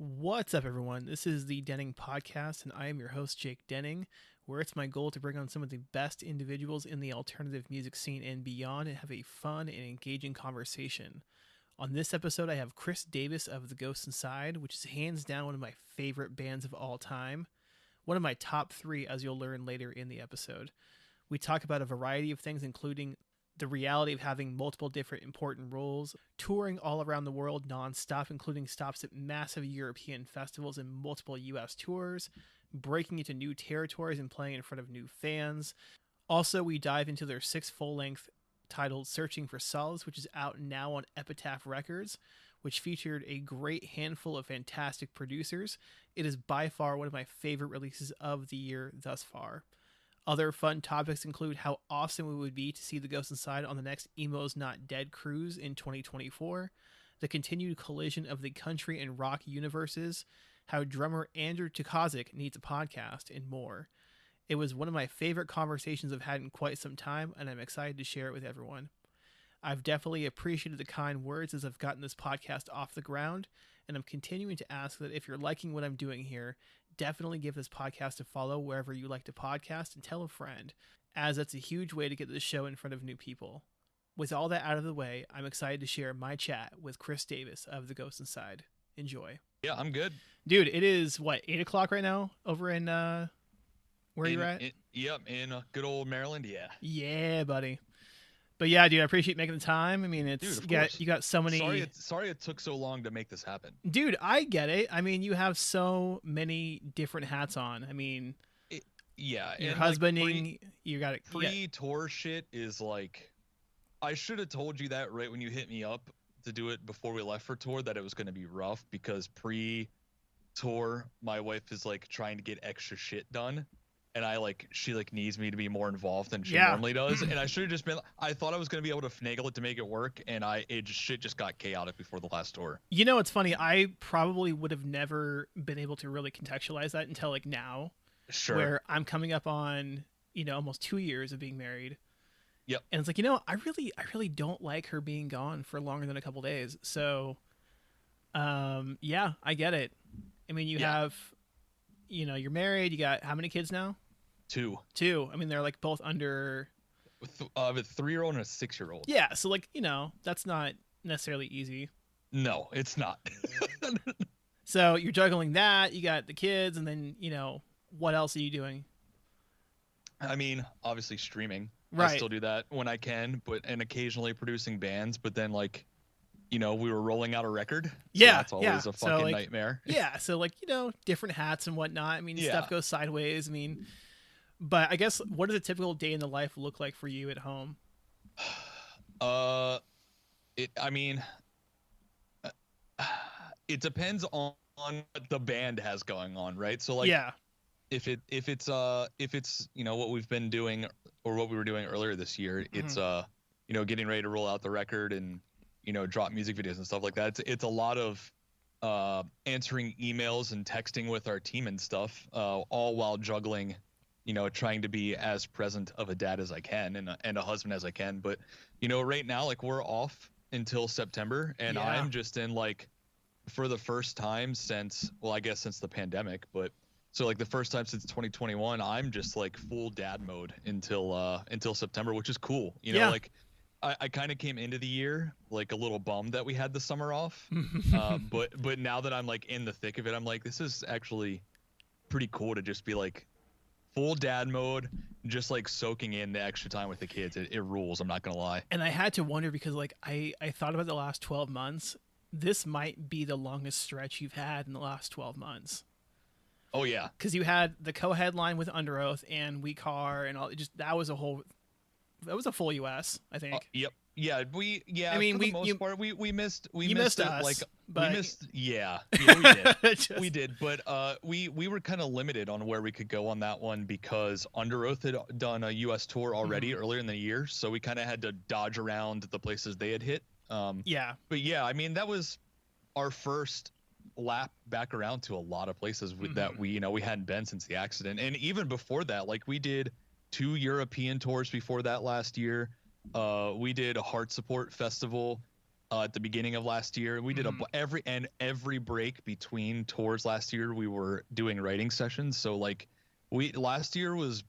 What's up, everyone? This is the Denning Podcast, and I am your host, Jake Denning, where it's my goal to bring on some of the best individuals in the alternative music scene and beyond and have a fun and engaging conversation. On this episode, I have Chris Davis of The Ghost Inside, which is hands down one of my favorite bands of all time. One of my top three, as you'll learn later in the episode. We talk about a variety of things, including the reality of having multiple different important roles, touring all around the world nonstop, including stops at massive European festivals and multiple US tours, breaking into new territories and playing in front of new fans. Also, we dive into their sixth full-length titled Searching for Solace, which is out now on Epitaph Records, which featured a great handful of fantastic producers. It is by far one of my favorite releases of the year thus far. Other fun topics include how awesome it would be to see The Ghost Inside on the next Emo's Not Dead cruise in 2024, the continued collision of the country and rock universes, how drummer Andrew Tukazik needs a podcast, and more. It was one of my favorite conversations I've had in quite some time, and I'm excited to share it with everyone. I've definitely appreciated the kind words as I've gotten this podcast off the ground, and I'm continuing to ask that if you're liking what I'm doing here, definitely give this podcast a follow wherever you like to podcast and tell a friend, as that's a huge way to get this show in front of new people. With all that out of the way, I'm excited to share my chat with Chris Davis of The Ghost Inside. Enjoy. Yeah, I'm good. Dude, it is, 8 o'clock right now over in, where you're at? Yep, in good old Maryland, yeah. Yeah, buddy. But yeah, dude, I appreciate making the time. I mean, it's dude, you got so many. Sorry it took so long to make this happen. Dude, I get it. I mean, you have so many different hats on. I mean, yeah, your husbanding. Like you got it. Pre-tour shit is like, I should have told you that right when you hit me up to do it before we left for tour, that it was going to be rough, because pre-tour my wife is like trying to get extra shit done. And she needs me to be more involved than she normally does. And I should have just been, I thought I was going to be able to finagle it to make it work. And shit just got chaotic before the last tour. You know, it's funny. I probably would have never been able to really contextualize that until like now. Sure. Where I'm coming up on, almost 2 years of being married. Yep. And it's like, I really don't like her being gone for longer than a couple days. So, yeah, I get it. I mean, you have, you're married. You got how many kids now? Two. I mean, they're like both under. A 3-year-old and a 6-year-old. Yeah, so like that's not necessarily easy. No, it's not. So you're juggling that. You got the kids, and then what else are you doing? I mean, obviously streaming. Right. I still do that when I can, and occasionally producing bands. But then we were rolling out a record. So yeah, that's always a fucking nightmare. Yeah, so different hats and whatnot. I mean, stuff goes sideways. I mean, but I guess, what does a typical day in the life look like for you at home? It depends on what the band has going on, right? So if it's what we've been doing or what we were doing earlier this year, it's getting ready to roll out the record and drop music videos and stuff like that. It's a lot of answering emails and texting with our team and stuff, all while juggling, trying to be as present of a dad as I can and a husband as I can. But right now, we're off until September, and I'm just in for the first time since the pandemic, but so the first time since 2021, I'm just full dad mode until September, which is cool. I kind of came into the year a little bummed that we had the summer off, but now that I'm in the thick of it, I'm this is actually pretty cool to just be full dad mode, just soaking in the extra time with the kids. It rules. I'm not gonna lie. And I had to wonder, because I thought about the last 12 months. This might be the longest stretch you've had in the last 12 months. Oh yeah, because you had the co-headline with Under Oath and We Car and all. That was a full US, I think. Yep. Yeah, I mean, for the most part, we missed us, we missed. Yeah, we did. We did, but we were kind of limited on where we could go on that one, because Under Oath had done a US tour already earlier in the year, so we kind of had to dodge around the places they had hit. Yeah. But yeah, I mean, that was our first lap back around to a lot of places that we hadn't been since the accident, and even before that, we did 2 European tours before that last year. We did a Heart Support Festival at the beginning of last year. We did every break between tours last year, we were doing writing sessions. So like last year was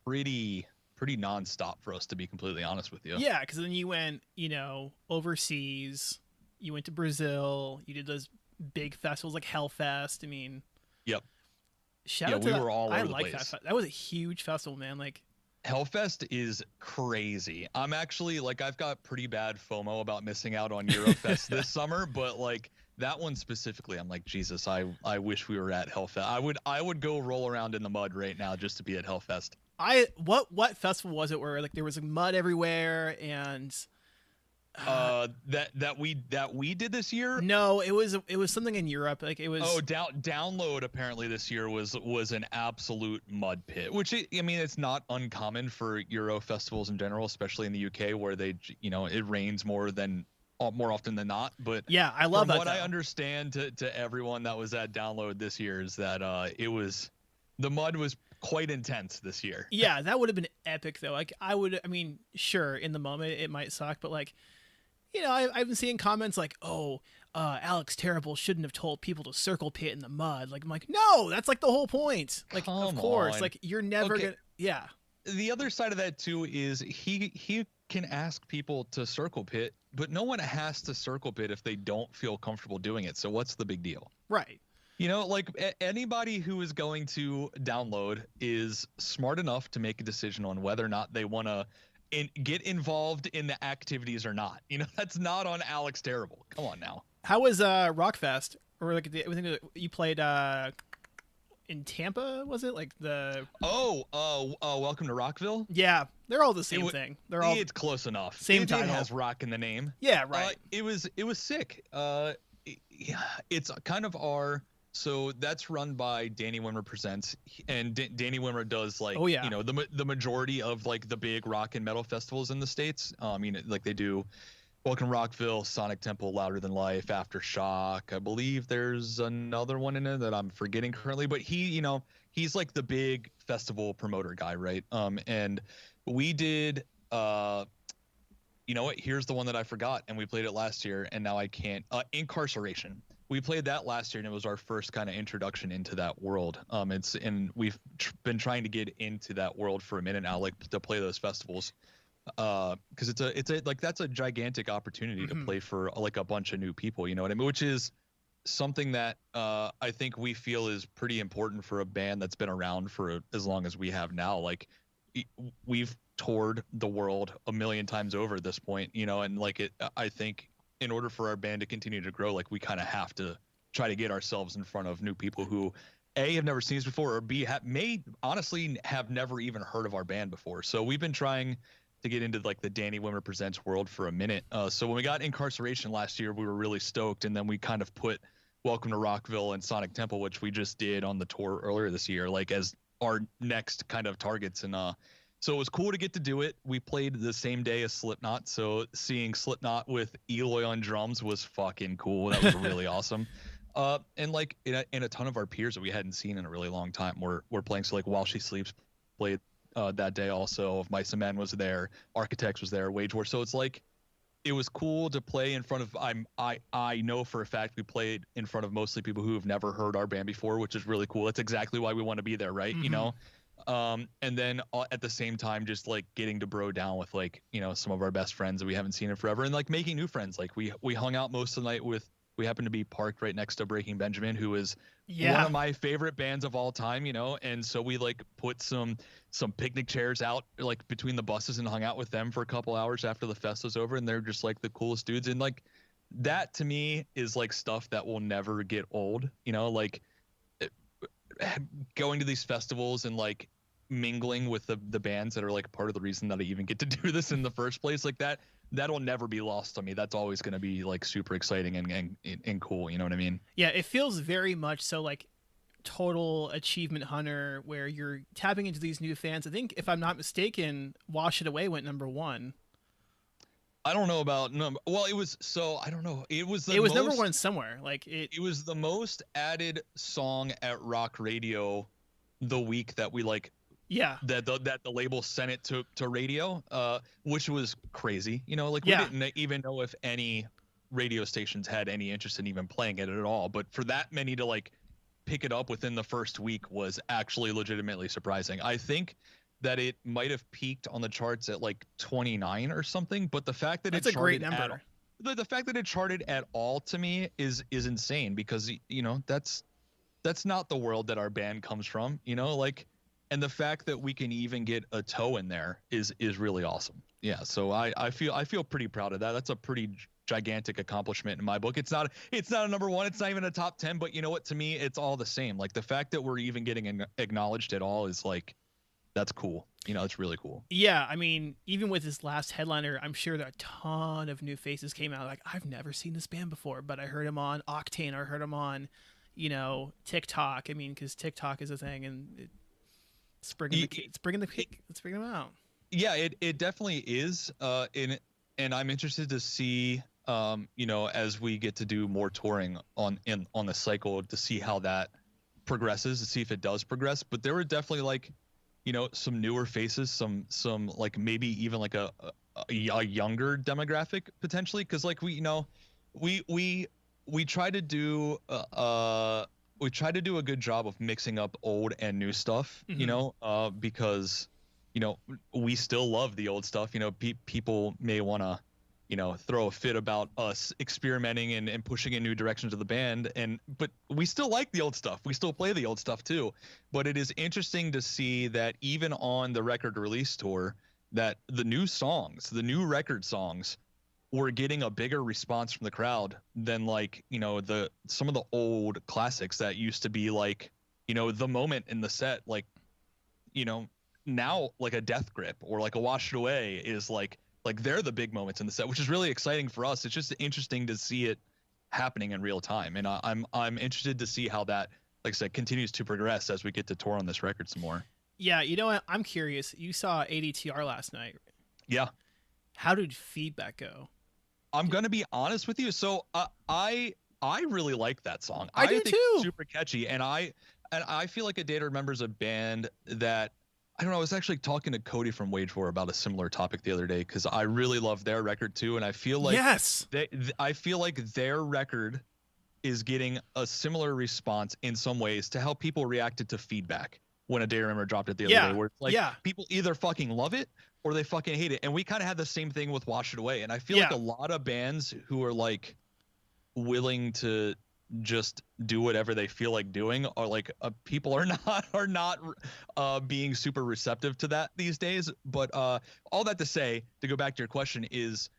pretty nonstop for us, to be completely honest with you. Yeah, because then you went, overseas. You went to Brazil. You did those big festivals like Hellfest. I mean, yep. Shout out to we were all over the like place. That was a huge festival, man. Like Hellfest is crazy. I'm actually like, I've got pretty bad FOMO about missing out on Eurofest this summer, but like that one specifically, I'm like, Jesus, I wish we were at Hellfest. I would go roll around in the mud right now just to be at Hellfest. What festival was it where like there was like mud everywhere and that we did this year? No, it was something in Europe. Like it was Download apparently this year was an absolute mud pit, which it's not uncommon for Euro festivals in general, especially in the UK where they it rains more often than not. But yeah, I love that. What I understand to everyone that was at Download this year is that the mud was quite intense this year. Yeah, that would have been epic though. Like sure, in the moment it might suck, but like, I've been seeing comments like, "Oh, Alex Terrible shouldn't have told people to circle pit in the mud." Like I'm like, "No, that's like the whole point." Like, of course, like you're never gonna. Yeah. The other side of that too is he can ask people to circle pit, but no one has to circle pit if they don't feel comfortable doing it. So what's the big deal? Right. Like anybody who is going to Download is smart enough to make a decision on whether or not they want to get involved in the activities or not. That's not on Alex Terrible. Come on now. How was Rockfest? Or like I think you played in Tampa, was it? Like the Welcome to Rockville? Yeah, they're all the same thing. They're all It's close enough. Same title. It has rock in the name. Yeah, right. It was sick. It's kind of so that's run by Danny Wimmer Presents, and Danny Wimmer does like the majority of like the big rock and metal festivals in the States. Like they do Welcome to Rockville, Sonic Temple, Louder Than Life, Aftershock. I believe there's another one in there that I'm forgetting currently, but he's like the big festival promoter guy, right? And we did here's the one that I forgot, and we played it last year, and now I can't. Incarceration. We played that last year, and it was our first kind of introduction into that world. We've been trying to get into that world for a minute now, like to play those festivals, because that's a gigantic opportunity to play for like a bunch of new people. You know what I mean? Which is something that I think we feel is pretty important for a band that's been around for as long as we have now. Like we've toured the world a million times over at this point, and like I think in order for our band to continue to grow, like we kind of have to try to get ourselves in front of new people who A, have never seen us before, or B, may honestly have never even heard of our band before. So we've been trying to get into like the Danny Wimmer Presents world for a minute. So when we got Incarceration last year, we were really stoked. And then we kind of put Welcome to Rockville and Sonic Temple, which we just did on the tour earlier this year, like as our next kind of targets. And so it was cool to get to do it. We played the same day as Slipknot. So seeing Slipknot with Eloy on drums was fucking cool. That was really awesome. And like in a ton of our peers that we hadn't seen in a really long time, we're playing. So like While She Sleeps played that day also. Mice and Men was there. Architects was there. Wage War. So it's like it was cool to play in front of. I know for a fact we played in front of mostly people who have never heard our band before, which is really cool. That's exactly why we want to be there, right? Mm-hmm. And then at the same time, just like getting to bro down with like some of our best friends that we haven't seen in forever, and like making new friends. Like we hung out most of the night with. We happened to be parked right next to Breaking Benjamin, who is one of my favorite bands of all time, and so we like put some picnic chairs out like between the buses and hung out with them for a couple hours after the fest was over, and they're just like the coolest dudes. And like that to me is like stuff that will never get old, like going to these festivals and like mingling with the bands that are like part of the reason that I even get to do this in the first place. Like that'll never be lost on me. That's always going to be like super exciting and cool. You know what I mean? Yeah. It feels very much so like total achievement hunter where you're tapping into these new fans. I think if I'm not mistaken, Wash It Away went #1. I don't know about number. Well, it was I don't know. It was #1 somewhere. Like it was the most added song at rock radio the week that we like. Yeah, that the label sent it to radio, which was crazy. Like we didn't even know if any radio stations had any interest in even playing it at all. But for that many to like pick it up within the first week was actually legitimately surprising. I think that it might have peaked on the charts at like 29 or something, but the fact that that's it a great charted number. The fact that it charted at all to me is insane, because you know that's not the world that our band comes from, you know, like, and the fact that we can even get a toe in there is really awesome. Yeah, so I feel pretty proud of that. That's a pretty gigantic accomplishment in my book. It's not a number one, it's not even a top 10, but you know what, to me it's all the same. Like the fact that we're even getting acknowledged at all is like, that's cool. You know, it's really cool. Yeah, I mean, even with this last headliner, I'm sure that a ton of new faces came out. Like, I've never seen this band before, but I heard him on Octane, or heard him on, you know, TikTok. I mean, because TikTok is a thing, and it's bringing them out. Yeah, it definitely is. And I'm interested to see, you know, as we get to do more touring on the cycle, to see how that progresses, to see if it does progress. But there were definitely like, you know, some newer faces, some like maybe even like a younger demographic potentially, because like we, you know, we try to do we try to do a good job of mixing up old and new stuff, you know, because, you know, we still love the old stuff. You know, people may want to, you know, throw a fit about us experimenting and pushing in new directions of the band, but we still like the old stuff. We still play the old stuff too. But it is interesting to see that even on the record release tour, that the new songs, the new record songs, were getting a bigger response from the crowd than like, you know, some of the old classics that used to be like, you know, the moment in the set. Like, you know, now like a Death Grip or like a Wash It Away is like they're the big moments in the set, which is really exciting for us. It's just interesting to see it happening in real time, and I'm interested to see how that, like I said, continues to progress as we get to tour on this record some more. Yeah, you know what? I'm curious. You saw ADTR last night. Yeah. How did feedback go? I'm gonna be honest with you. So I really like that song. I do think too. It's super catchy, and I feel like A Day to Remember is a band that, I don't know. I was actually talking to Cody from Wage War about a similar topic the other day, because I really love their record too, and I feel like I feel like their record is getting a similar response in some ways to how people reacted to Feedback when A Day to Remember dropped it the other day, where it's like people either fucking love it or they fucking hate it. And we kind of had the same thing with Wash It Away. And I feel like a lot of bands who are like willing to just do whatever they feel like doing are like, people are not being super receptive to that these days. But all that to say, to go back to your question, is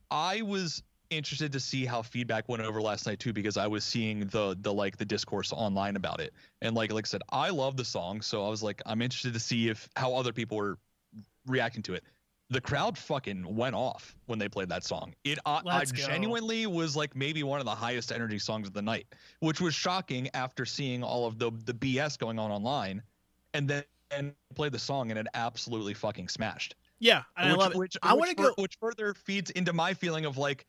I was interested to see how feedback went over last night too, because I was seeing the discourse online about it. And like I said, I love the song, so I was like, I'm interested to see how other people were reacting to it. The crowd fucking went off when they played that song. I genuinely was like maybe one of the highest energy songs of the night, which was shocking after seeing all of the BS going on online, and then played the song and it absolutely fucking smashed. Yeah, and I love it. Which further feeds into my feeling of like,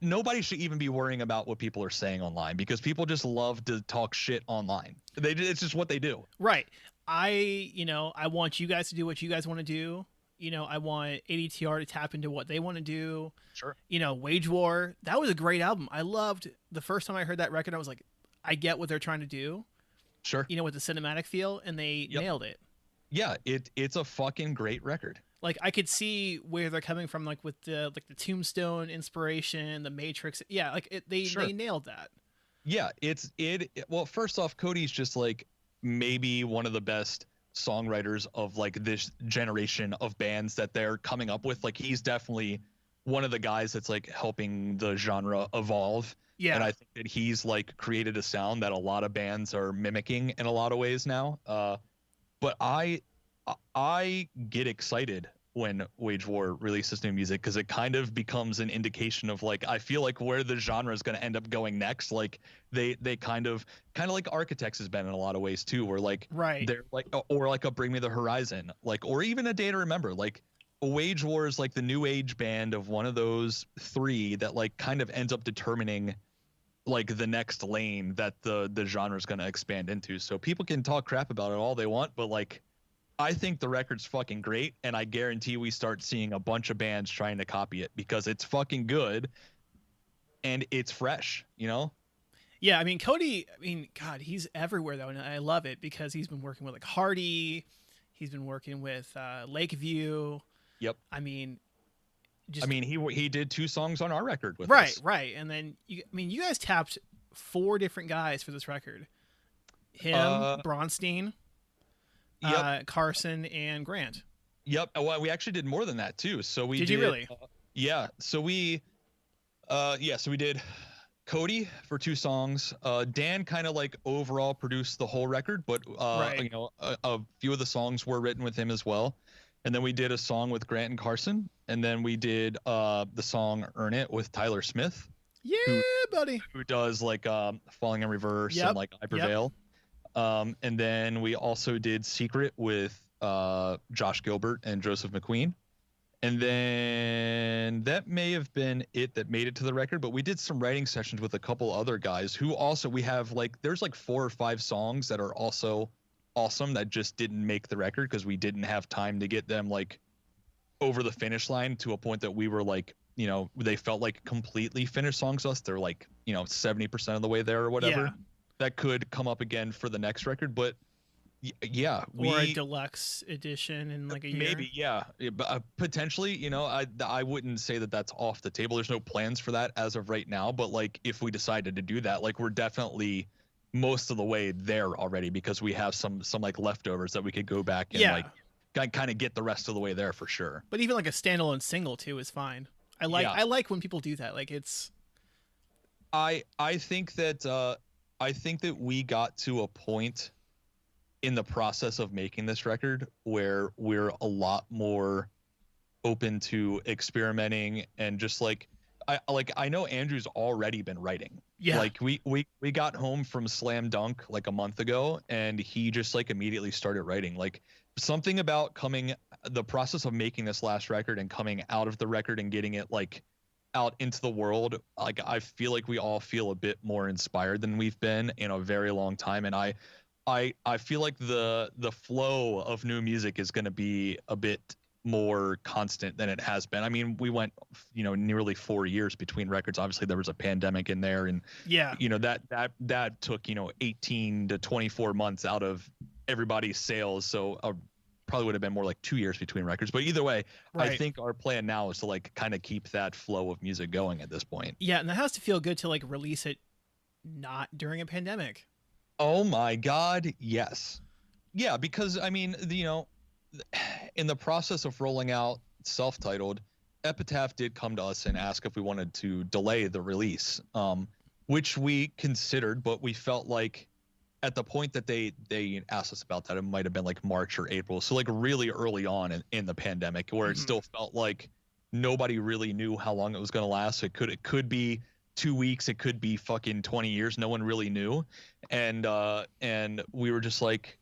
nobody should even be worrying about what people are saying online, because people just love to talk shit online. It's just what they do. Right. I want you guys to do what you guys want to do. You know, I want ADTR to tap into what they want to do. Sure. You know, Wage War, that was a great album. I loved the first time I heard that record. I was like, I get what they're trying to do. Sure. You know, with the cinematic feel, and they nailed it. Yeah, it's a fucking great record. Like, I could see where they're coming from, like with the Tombstone inspiration, the Matrix. Yeah, like they nailed that. Yeah, well, first off, Cody's just like maybe one of the best songwriters of like this generation of bands that they're coming up with. Like, he's definitely one of the guys that's like helping the genre evolve. Yeah. And I think that he's like created a sound that a lot of bands are mimicking in a lot of ways now. But I get excited when Wage War releases new music, because it kind of becomes an indication of like, I feel like where the genre is going to end up going next. Like they kind of like Architects has been in a lot of ways too, where like they're like, or like a Bring Me the Horizon, like, or even A Day to Remember. Like Wage War is like the new age band of one of those three that like kind of ends up determining like the next lane that the genre is going to expand into. So people can talk crap about it all they want, but like, I think the record's fucking great, and I guarantee we start seeing a bunch of bands trying to copy it because it's fucking good. and it's fresh, you know? Yeah, I mean Cody. I mean, God, he's everywhere though, and I love it because he's been working with like Hardy, he's been working with Lakeview. Yep. I mean, I just mean, he did 2 songs on our record with right, us. right, and then I mean, you guys tapped 4 different guys for this record. Him, Uh, Bronstein, yep. Carson, and Grant. Yep. Well, we actually did more than that too. So we Did you did, really? yeah. So we did Cody for 2 songs. Dan kind of like overall produced the whole record, but Right. you know, a few of the songs were written with him as well. And then we did a song with Grant and Carson, and then we did the song "Earn It" with Tyler Smith, Yeah, who buddy. does like Falling in Reverse and Yep. like I Yep. Prevail. And then we also did Secret with Josh Gilbert and Joseph McQueen. And then that may have been it that made it to the record, but we did some writing sessions with a couple other guys who also, we have like, there's like 4 or 5 songs that are also awesome that just didn't make the record because we didn't have time to get them like over the finish line to a point that we were like, you know, they felt like completely finished songs to us. They're like, you know, 70% of the way there or whatever. Yeah. That could come up again for the next record, but yeah, Or a we deluxe edition in like a year. maybe, yeah, potentially, you know, I wouldn't say that that's off the table. There's no plans for that as of right now, but like if we decided to do that, like we're definitely most of the way there already because we have some like leftovers that we could go back and Yeah. like kind of get the rest of the way there for sure. But even like a standalone single too is fine. Yeah, I like when people do that. Like it's I think that we got to a point in the process of making this record where we're a lot more open to experimenting and just like I know Andrew's already been writing. yeah. Like we got home from Slam Dunk like a month ago and he just like immediately started writing. Like something about the process of making this last record and coming out of the record and getting it like out into the world, like I feel like we all feel a bit more inspired than we've been in a very long time. And I feel like the flow of new music is going to be a bit more constant than it has been. I mean, we went, you know, nearly 4 years between records. Obviously, there was a pandemic in there, and Yeah. you know that took, you know, 18 to 24 months out of everybody's sales. So probably would have been more like 2 years between records. But either way, I Right. think our plan now is to like kind of keep that flow of music going at this point. Yeah, and that has to feel good to like release it not during a pandemic. Oh my God, yes. Yeah, because I mean, you know, in the process of rolling out self-titled, Epitaph did come to us and ask if we wanted to delay the release, which we considered, but we felt like at the point that they asked us about that, it might have been like March or April, so like really early on in the pandemic, where it still felt like nobody really knew how long it was going to last. It could be 2 weeks, it could be fucking 20 years. No one really knew, and we were just like,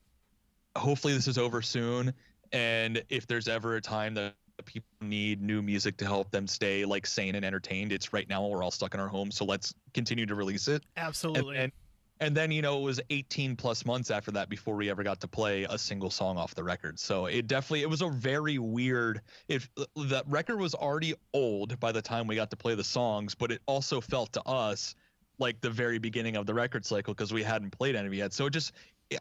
hopefully this is over soon. And if there's ever a time that people need new music to help them stay like sane and entertained, it's right now. We're all stuck in our homes, so let's continue to release it. Absolutely. And then, you know, it was 18 plus months after that before we ever got to play a single song off the record. So it was a very weird, if that record was already old by the time we got to play the songs, but it also felt to us like the very beginning of the record cycle because we hadn't played any of it yet. So it just,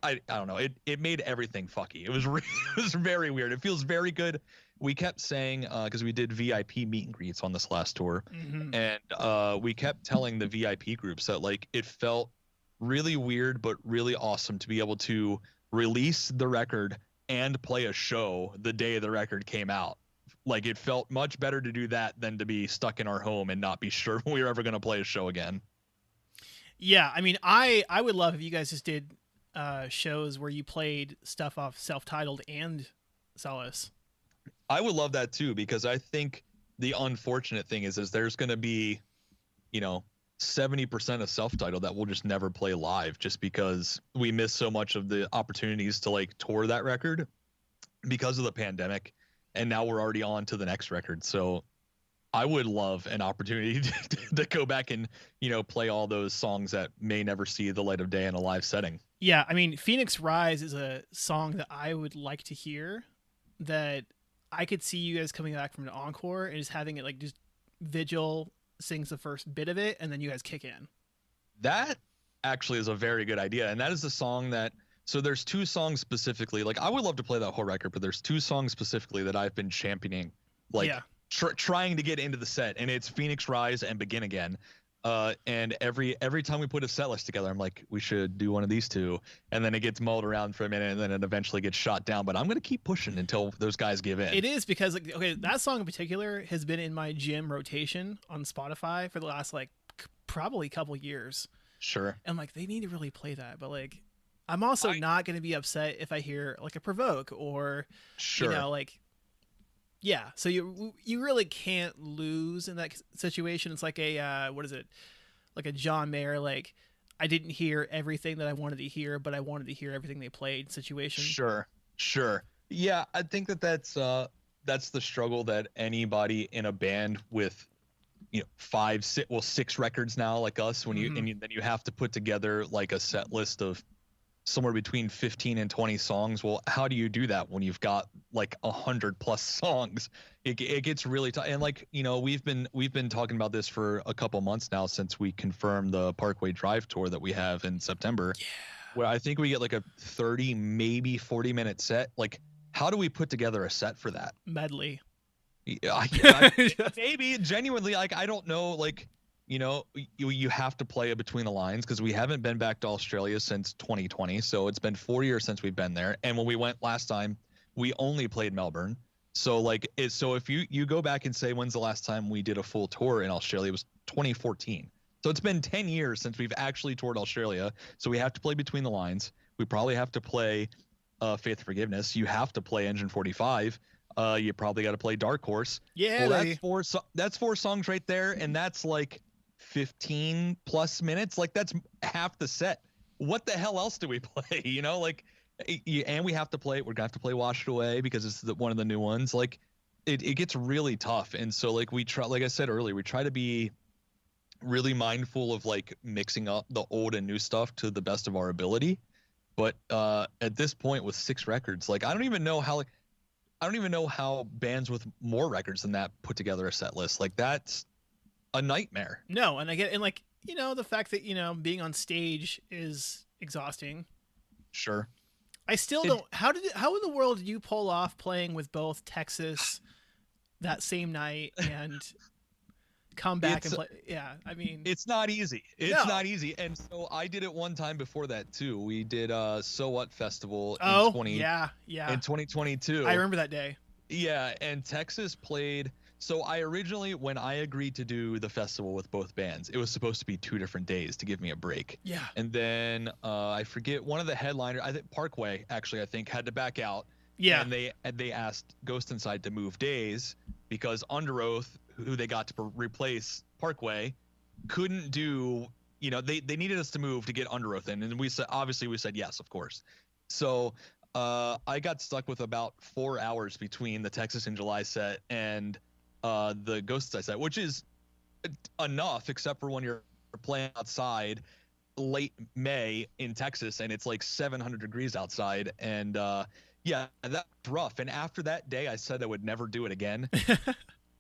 I don't know. It made everything fucky. It was it was very weird. It feels very good. We kept saying, because we did VIP meet and greets on this last tour, and we kept telling the VIP groups that like it felt really weird but really awesome to be able to release the record and play a show the day the record came out. Like it felt much better to do that than to be stuck in our home and not be sure we were ever going to play a show again. Yeah, I mean, I would love if you guys just did shows where you played stuff off self-titled and Solace. I would love that too, because I think the unfortunate thing is there's going to be, you know, 70% of self-titled that we'll just never play live just because we miss so much of the opportunities to like tour that record because of the pandemic. And now we're already on to the next record. So I would love an opportunity to go back and, you know, play all those songs that may never see the light of day in a live setting. Yeah, I mean, Phoenix Rise is a song that I would like to hear, that I could see you guys coming back from an encore and just having it like just Vigil sings the first bit of it, and then you guys kick in. That actually is a very good idea. And that is the song that, so there's 2 songs specifically, like I would love to play that whole record, but there's 2 songs specifically that I've been championing, like trying to get into the set, and it's Phoenix Rise and Begin Again. And every time we put a set list together, I'm like, we should do one of these 2, and then it gets mulled around for a minute, and then it eventually gets shot down. But I'm gonna keep pushing until those guys give in. It is because, like, okay, that song in particular has been in my gym rotation on Spotify for the last like probably couple years. Sure. And like, they need to really play that, but like, I'm also not going to be upset if I hear like a Provoke or, sure, you know, like, yeah. So you really can't lose in that situation. It's like a what is it? Like a John Mayer, like, I didn't hear everything that I wanted to hear, but I wanted to hear everything they played situation. Sure. Yeah, I think that's the struggle that anybody in a band with, you know, 5, 6 records now, like us, when then you have to put together like a set list of somewhere between 15 and 20 songs. Well, how do you do that when you've got like 100+ songs? It gets really tough. And like, you know, we've been talking about this for a couple months now since we confirmed the Parkway Drive tour that we have in September. Yeah. Where I think we get like a 30, maybe 40-minute set. Like, how do we put together a set for that? Medley. Maybe genuinely, like, I don't know, like, you know, you have to play it between the lines because we haven't been back to Australia since 2020. So it's been 4 years since we've been there. And when we went last time, we only played Melbourne. So like, so if you go back and say, when's the last time we did a full tour in Australia? It was 2014. So it's been 10 years since we've actually toured Australia. So we have to play between the lines. We probably have to play Faith and Forgiveness. You have to play Engine 45. You probably got to play Dark Horse. Yeah. Well, that's 4 songs right there. And that's like 15+ minutes. Like, that's half the set. What the hell else do we play? You know, like, and we have to play, we're gonna have to play Wash It Away because it's one of the new ones. Like, it gets really tough. And so like, we try, like I said earlier, we try to be really mindful of like mixing up the old and new stuff to the best of our ability. But at this point with 6 records, like, I don't even know how bands with more records than that put together a set list. Like, that's a nightmare. No, and I get, and like, you know, the fact that, you know, being on stage is exhausting. Sure. I still don't. How in the world did you pull off playing with both Texas that same night and come back and play? Yeah, I mean, it's not easy. It's not easy. And so I did it one time before that too. We did So What Festival in 2022. I remember that day. Yeah, and Texas played. So I originally, when I agreed to do the festival with both bands, it was supposed to be 2 different days to give me a break. Yeah. And then I forget, one of the headliners, I think Parkway actually, I think, had to back out. Yeah. And they asked Ghost Inside to move days because Under Oath, who they got to replace Parkway, couldn't do, you know, they needed us to move to get Under Oath in. And we said yes, of course. So I got stuck with about 4 hours between the Texas in July set and the Ghost Inside set, which is enough, except for when you're playing outside late May in Texas and it's like 700 degrees outside. And yeah, that's rough. And after that day, I said I would never do it again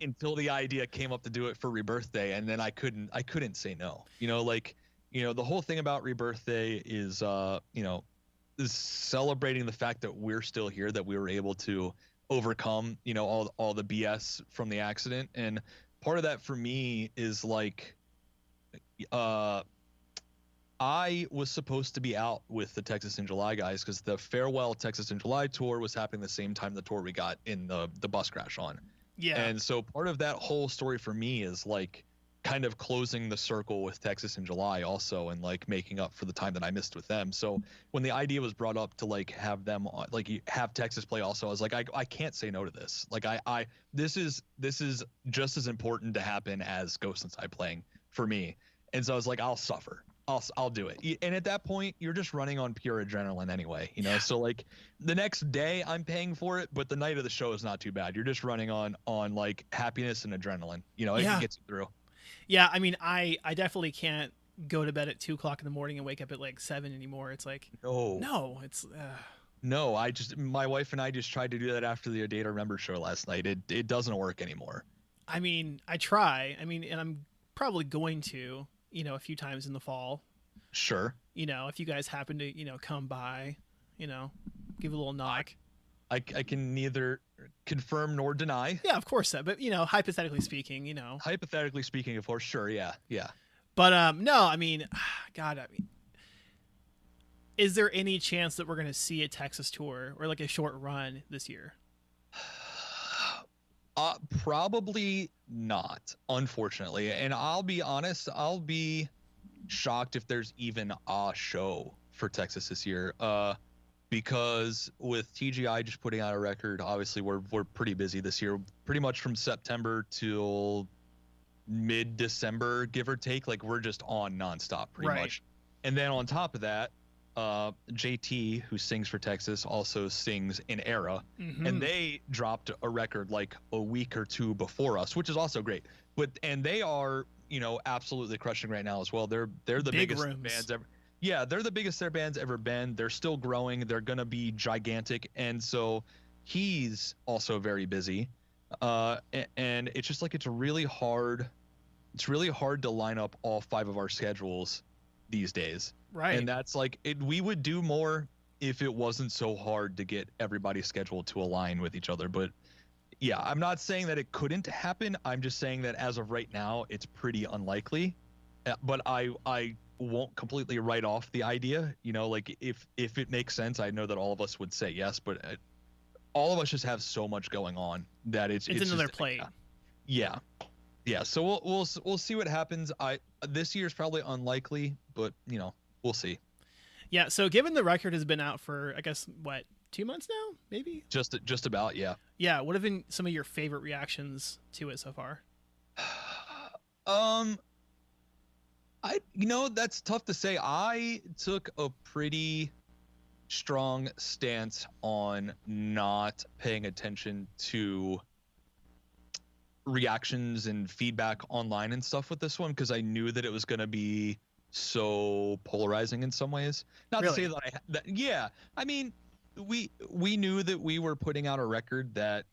until the idea came up to do it for Rebirth Day. And then I couldn't say no. You know, like, you know, the whole thing about Rebirth Day is, you know, is celebrating the fact that we're still here, that we were able to overcome, you know, all the BS from the accident. And part of that for me is like, I was supposed to be out with the Texas in July guys because the farewell Texas in July tour was happening the same time the tour we got in the bus crash on. Yeah. And so part of that whole story for me is like kind of closing the circle with Texas in July also, and like making up for the time that I missed with them. So when the idea was brought up to like have them on, like have Texas play also, I was like, I can't say no to this. Like this is just as important to happen as Ghost Inside playing for me. And so I was like, I'll suffer. I'll do it. And at that point, you're just running on pure adrenaline anyway, you know? Yeah. So like the next day I'm paying for it, but the night of the show is not too bad. You're just running on like happiness and adrenaline, you know, it gets you through. Yeah. I mean, I definitely can't go to bed at 2:00 in the morning and wake up at like 7 anymore. It's like, no, it's, no, my wife and I just tried to do that after the A Day to Remember show last night. It doesn't work anymore. I mean, I try. I mean, and I'm probably going to, a few times in the fall. Sure. If you guys happen to, come by, give a little knock. I can neither confirm nor deny. Yeah, of course so. But, hypothetically speaking, Hypothetically speaking, of course, sure, yeah. But no, I mean, God, is there any chance that we're going to see a Texas tour or like a short run this year? Probably not, unfortunately. And I'll be honest, I'll be shocked if there's even a show for Texas this year. Because with TGI just putting out a record, obviously we're pretty busy this year, pretty much from September till mid-December, give or take. Like, we're just on nonstop pretty much. And then on top of that, JT, who sings for Texas, also sings in Era, and they dropped a record like a week or two before us, which is also great. And they are, absolutely crushing right now as well. They're the biggest bands ever. Yeah, they're the biggest their band's ever been. They're still growing. They're gonna be gigantic, and so he's also very busy. And it's just like it's really hard. It's really hard to line up all 5 of our schedules these days. Right. And that's like we would do more if it wasn't so hard to get everybody's schedule to align with each other. But yeah, I'm not saying that it couldn't happen. I'm just saying that as of right now, it's pretty unlikely. But I won't completely write off the idea. Like if it makes sense, I know that all of us would say yes, but all of us just have so much going on that it's another just, plate. Yeah. So we'll see what happens. This year's probably unlikely, but we'll see. Yeah. So given the record has been out for, I guess, what, 2 months now, maybe? Just about, yeah. Yeah. What have been some of your favorite reactions to it so far? That's tough to say. I took a pretty strong stance on not paying attention to reactions and feedback online and stuff with this one, because I knew that it was going to be so polarizing in some ways. Not to say that I mean, we knew that we were putting out a record that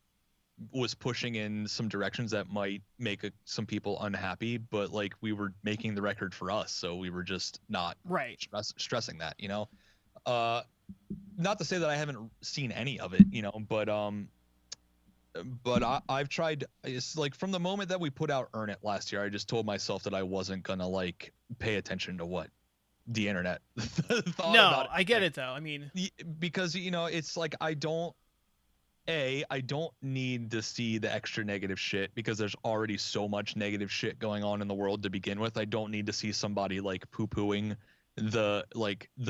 was pushing in some directions that might make some people unhappy, but like we were making the record for us, so we were just not stressing that, not to say that I haven't seen any of it, but I've tried. It's like from the moment that we put out Earn It last year, I just told myself that I wasn't gonna like pay attention to what the internet thought about it. I get it though. I mean, because it's like I don't need to see the extra negative shit, because there's already so much negative shit going on in the world to begin with. I don't need to see somebody like poo-pooing the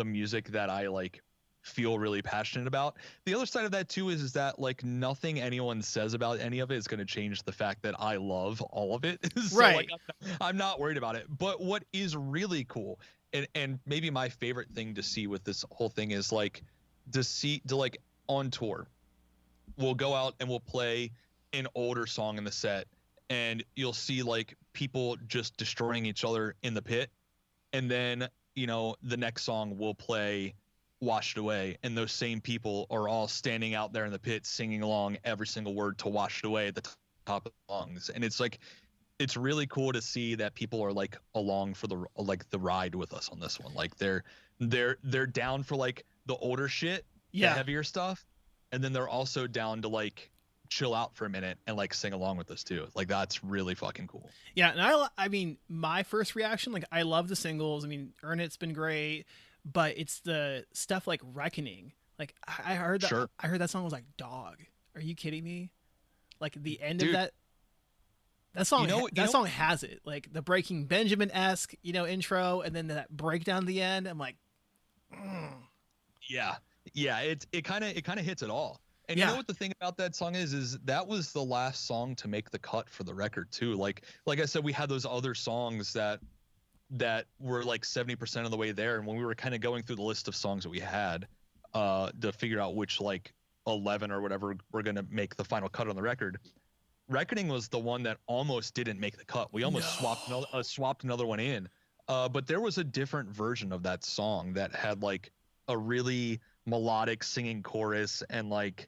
music that I like feel really passionate about. The other side of that too is that like nothing anyone says about any of it is going to change the fact that I love all of it. So, right. Like, I'm not worried about it. But what is really cool, and maybe my favorite thing to see with this whole thing is like to on tour, we'll go out and we'll play an older song in the set, and you'll see like people just destroying each other in the pit, and then the next song will play Washed Away, and those same people are all standing out there in the pit singing along every single word to Washed Away at the top of the lungs. And it's like it's really cool to see that people are like along for the ride with us on this one. Like they're down for like the older shit, the heavier stuff, and then they're also down to like chill out for a minute and like sing along with us too. Like that's really fucking cool. Yeah, and I mean, my first reaction, like I love the singles. I mean, Earn It's been great, but it's the stuff like Reckoning. Like I heard that I heard that song was like dog. Are you kidding me? Like the end of that song song has it. Like the Breaking Benjamin-esque, intro, and then that breakdown at the end. I'm like, yeah, it kind of hits it all. And you know what the thing about that song is that was the last song to make the cut for the record too. Like I said, we had those other songs that were like 70% of the way there, and when we were kind of going through the list of songs that we had to figure out which like 11 or whatever were going to make the final cut on the record, Reckoning was the one that almost didn't make the cut. We almost swapped another one in, but there was a different version of that song that had like a really melodic singing chorus, and like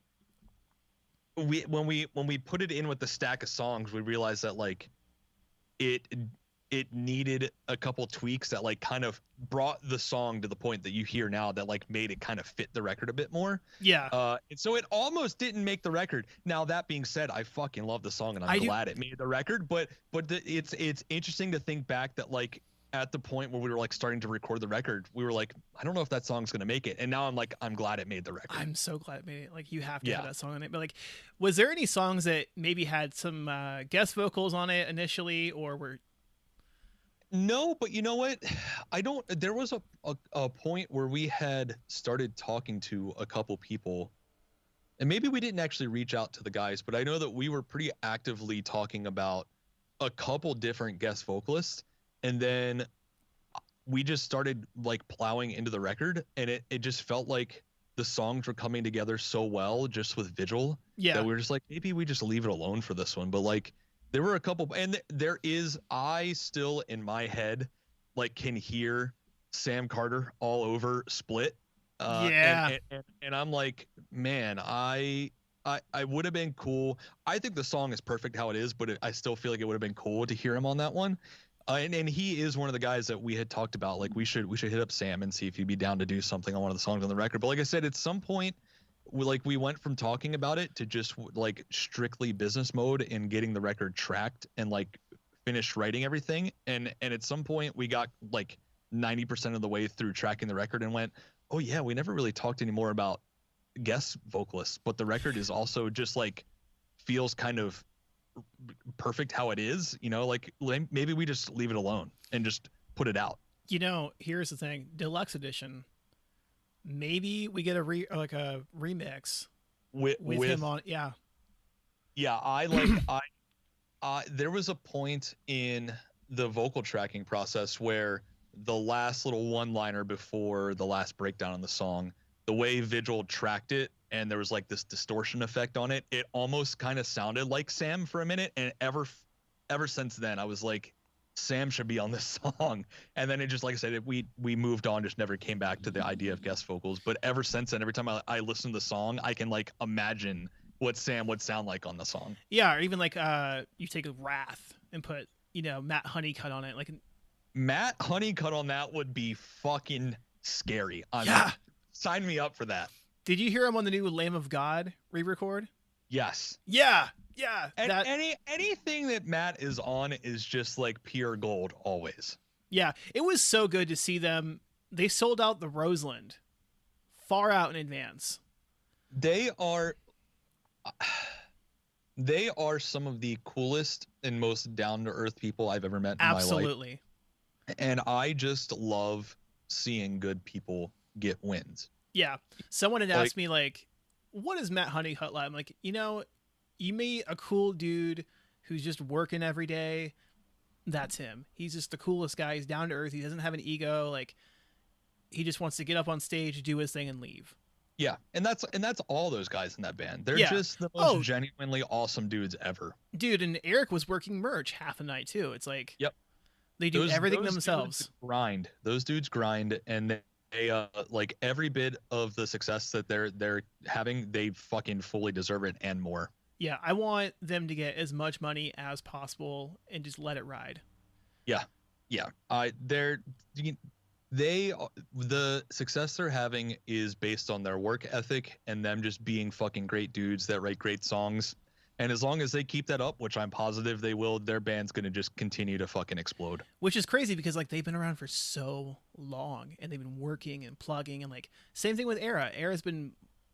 when we put it in with the stack of songs, we realized that like it needed a couple tweaks that like kind of brought the song to the point that you hear now, that like made it kind of fit the record a bit more. Yeah. And so it almost didn't make the record. Now that being said, I fucking love the song and I'm glad it made the record. But it's interesting to think back that like at the point where we were like starting to record the record, we were like, I don't know if that song's gonna make it. And now I'm glad it made the record. I'm so glad it made it. Like, you have to have that song on it. But like, was there any songs that maybe had some guest vocals on it initially, or were? No, but you know what? There was a point where we had started talking to a couple people, and maybe we didn't actually reach out to the guys, but I know that we were pretty actively talking about a couple different guest vocalists, and then we just started like plowing into the record, and it just felt like the songs were coming together so well just with Vigil that we were just like, maybe we just leave it alone for this one. But like, there were a couple, and I still in my head like can hear Sam Carter all over Split. And I'm like, man, I would have been cool. I think the song is perfect how it is, but I still feel like it would have been cool to hear him on that one. And he is one of the guys that we had talked about. Like we should hit up Sam and see if he'd be down to do something on one of the songs on the record. But like I said, at some point, we went from talking about it to just like strictly business mode and getting the record tracked and like finished writing everything. And at some point we got like 90% of the way through tracking the record and went, oh yeah, we never really talked anymore about guest vocalists, but the record is also just like feels kind of perfect how it is, you know, like maybe we just leave it alone and just put it out. You know, here's the thing, deluxe edition, maybe we get a remix with him on. Yeah. There was a point in the vocal tracking process where the last little one-liner before the last breakdown on the song, the way Vigil tracked it, and there was like this distortion effect on it, it almost kind of sounded like Sam for a minute. And ever since then, I was like, Sam should be on this song. And then it just, like I said, we moved on, just never came back to the idea of guest vocals. But ever since then, every time I listen to the song, I can like imagine what Sam would sound like on the song. Yeah, or even like you take Wrath and put, you know, Matt Honeycutt on it. Like Matt Honeycutt on that would be fucking scary. Sign me up for that. Did you hear him on the new Lamb of God re-record? Yes. Yeah. And anything that Matt is on is just like pure gold always. Yeah, it was so good to see them. They sold out the Roseland far out in advance. They are some of the coolest and most down-to-earth people I've ever met in my life. Absolutely. And I just love seeing good people get wins. Yeah. Someone had asked me, like, what is Matt Honeycutt like? I'm like, you know, you meet a cool dude who's just working every day. That's him. He's just the coolest guy. He's down to earth. He doesn't have an ego. Like, he just wants to get up on stage, do his thing, and leave. Yeah, and that's all those guys in that band. They're just the most genuinely awesome dudes ever. Dude, and Eric was working merch half the night too. It's like, yep, they do everything themselves. Those dudes grind, and they like every bit of the success that they're having, they fucking fully deserve it and more. Yeah, I want them to get as much money as possible and just let it ride. Yeah. The success they're having is based on their work ethic and them just being fucking great dudes that write great songs. And as long as they keep that up, which I'm positive they will, their band's going to just continue to fucking explode. Which is crazy because like they've been around for so long and they've been working and plugging, and like same thing with Era. Era's been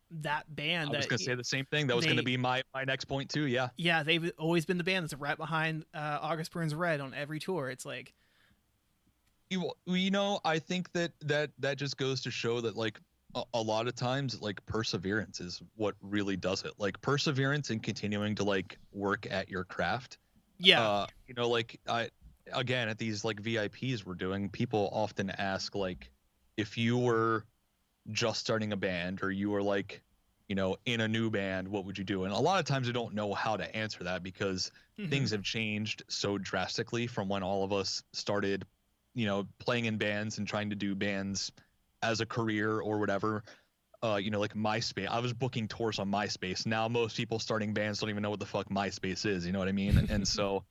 that band. I was going to say the same thing. That was going to be my next point too. Yeah. Yeah. They've always been the band that's right behind August Burns Red on every tour. It's like, you know, I think that just goes to show that like a lot of times like perseverance is what really does it. Like perseverance and continuing to like work at your craft. Yeah. You know, like again at these like VIPs we're doing, people often ask like if you were just starting a band or you were like, you know, in a new band, what would you do? And a lot of times I don't know how to answer that because things have changed so drastically from when all of us started, you know, playing in bands and trying to do bands as a career or whatever. You know, like MySpace. I was booking tours on MySpace. Now most people starting bands don't even know what the fuck MySpace is. You know what I mean? And so,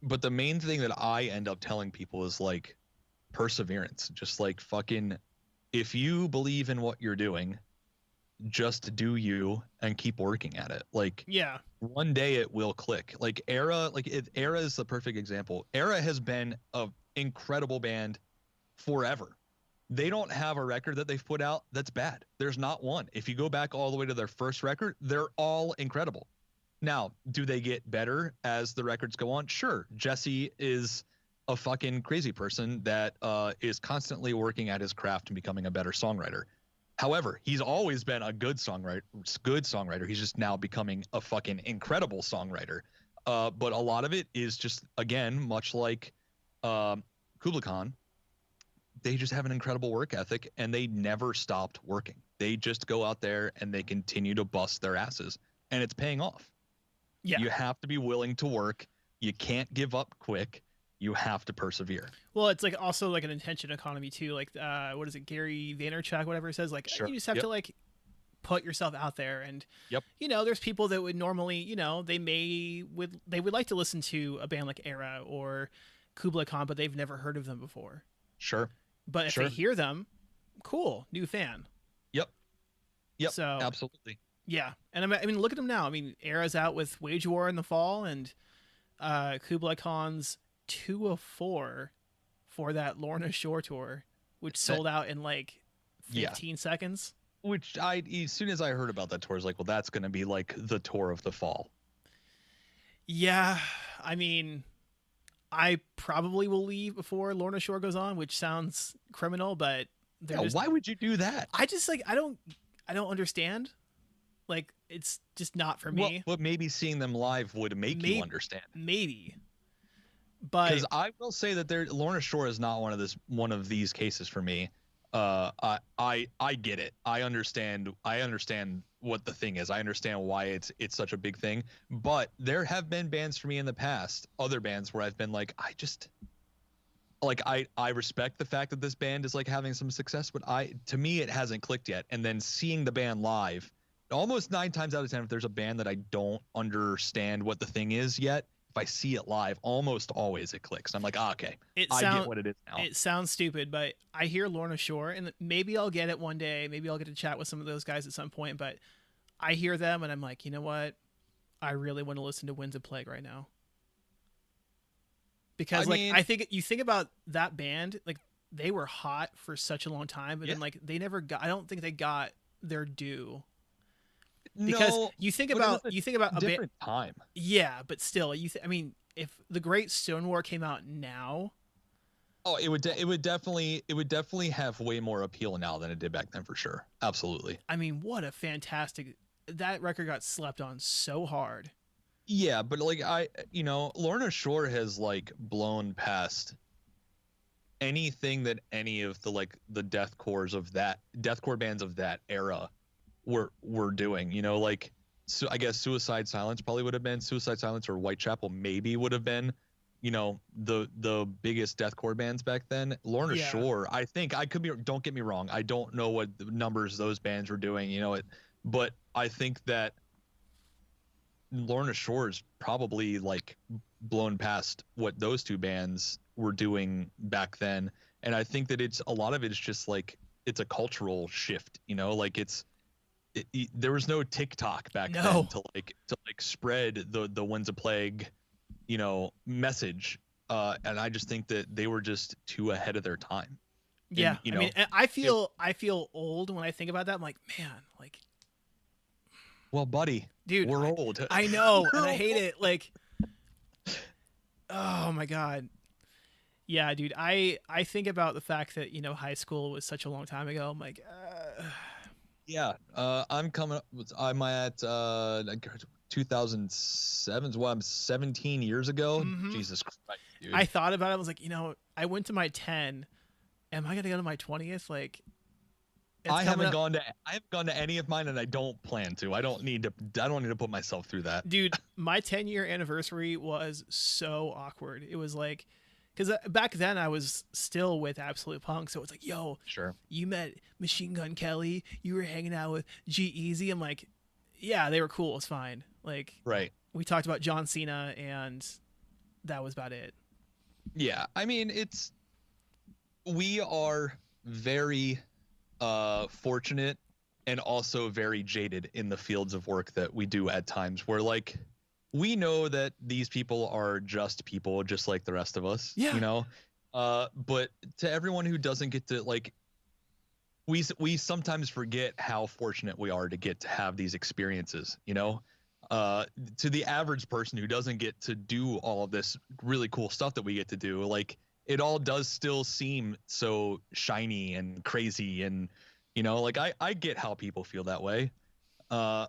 but the main thing that I end up telling people is like perseverance. Just like fucking, if you believe in what you're doing, just do you and keep working at it. Like, yeah, one day it will click. Like Era, Era is the perfect example. Era has been an incredible band forever. They don't have a record that they've put out that's bad. There's not one. If you go back all the way to their first record, they're all incredible. Now, do they get better as the records go on? Sure. Jesse is a fucking crazy person that is constantly working at his craft and becoming a better songwriter. However, he's always been a good songwriter. He's just now becoming a fucking incredible songwriter. But a lot of it is just, again, much like Kublai Khan, they just have an incredible work ethic and they never stopped working. They just go out there and they continue to bust their asses, and it's paying off. Yeah. You have to be willing to work. You can't give up quick. You have to persevere. Well, it's like also like an attention economy too. Like, what is it, Gary Vaynerchuk, whatever it says. Like, sure. You just have to like put yourself out there, and yep. You know, there's people that would normally, you know, they would like to listen to a band like Era or Kublai Khan, but they've never heard of them before. Sure. But if they hear them, cool, new fan. Yep. So absolutely. Yeah, and I mean, look at them now. I mean, Era's out with Wage War in the fall, and Kublai Khan's 2 of 4 for that Lorna Shore tour, which sold out in like 15 seconds. Which as soon as I heard about that tour, I was like, well, that's going to be like the tour of the fall. Yeah, I mean, I probably will leave before Lorna Shore goes on, which sounds criminal, but why would you do that? I just like I don't understand. Like, it's just not for me. Well, maybe seeing them live would make you understand. Maybe. But because I will say that Lorna Shore is not one of these cases for me. I get it. I understand what the thing is. I understand why it's such a big thing. But there have been bands for me in the past, other bands where I've been like, I respect the fact that this band is like having some success, but to me it hasn't clicked yet. And then seeing the band live, almost 9 times out of 10, if there's a band that I don't understand what the thing is yet, if I see it live, almost always it clicks. I'm like, okay, I get what it is now. It sounds stupid, but I hear Lorna Shore, and maybe I'll get it one day. Maybe I'll get to chat with some of those guys at some point, but I hear them, and I'm like, you know what? I really want to listen to Winds of Plague right now. Because, I think you think about that band, like, they were hot for such a long time, but then, like, they never got, I don't think they got their due. Because you think about a different time. Yeah, but still, I mean, if the Great Stonewar came out now, it would definitely have way more appeal now than it did back then, for sure. Absolutely. I mean, what a fantastic, that record got slept on so hard. Yeah, but like Lorna Shore has like blown past anything that any of the deathcore bands of that era were doing, so I guess Suicide Silence or Whitechapel maybe would have been, the biggest deathcore bands back then. Lorna Shore, I think I could be, don't get me wrong, I don't know what numbers those bands were doing, but I think that Lorna Shore is probably like blown past what those two bands were doing back then. And I think that a lot of it is just like, it's a cultural shift, there was no TikTok back then to spread the Winds of Plague, message. And I just think that they were just too ahead of their time. Yeah. And, I mean, I feel old when I think about that. I'm like, man, like, well, buddy, dude, we're old. I know. And I hate it. Like, oh my God. Yeah, dude. I think about the fact that, high school was such a long time ago. I'm like, yeah, I'm at 2007. Well, I'm 17 years ago. Mm-hmm. Jesus Christ, dude. I thought about it. I was like, I went to my 10. Am I gonna go to my 20th? Like, I haven't gone to any of mine, and I don't plan to. I don't need to put myself through that, dude. My 10-year anniversary was so awkward. It was like, because back then I was still with Absolute Punk, so it's like, yo, sure, you met Machine Gun Kelly, you were hanging out with G-Eazy. I'm like, yeah, they were cool, it's fine. Like, right. We talked about John Cena and that was about it. Yeah, I mean, we are very fortunate and also very jaded in the fields of work that we do at times, where like we know that these people are just people just like the rest of us, Yeah. you know. But to everyone who doesn't get to like, we sometimes forget how fortunate we are to get to have these experiences, you know. To the average person who doesn't get to do all of this really cool stuff that we get to do, like it all does still seem so shiny and crazy, and you know, like I get how people feel that way. But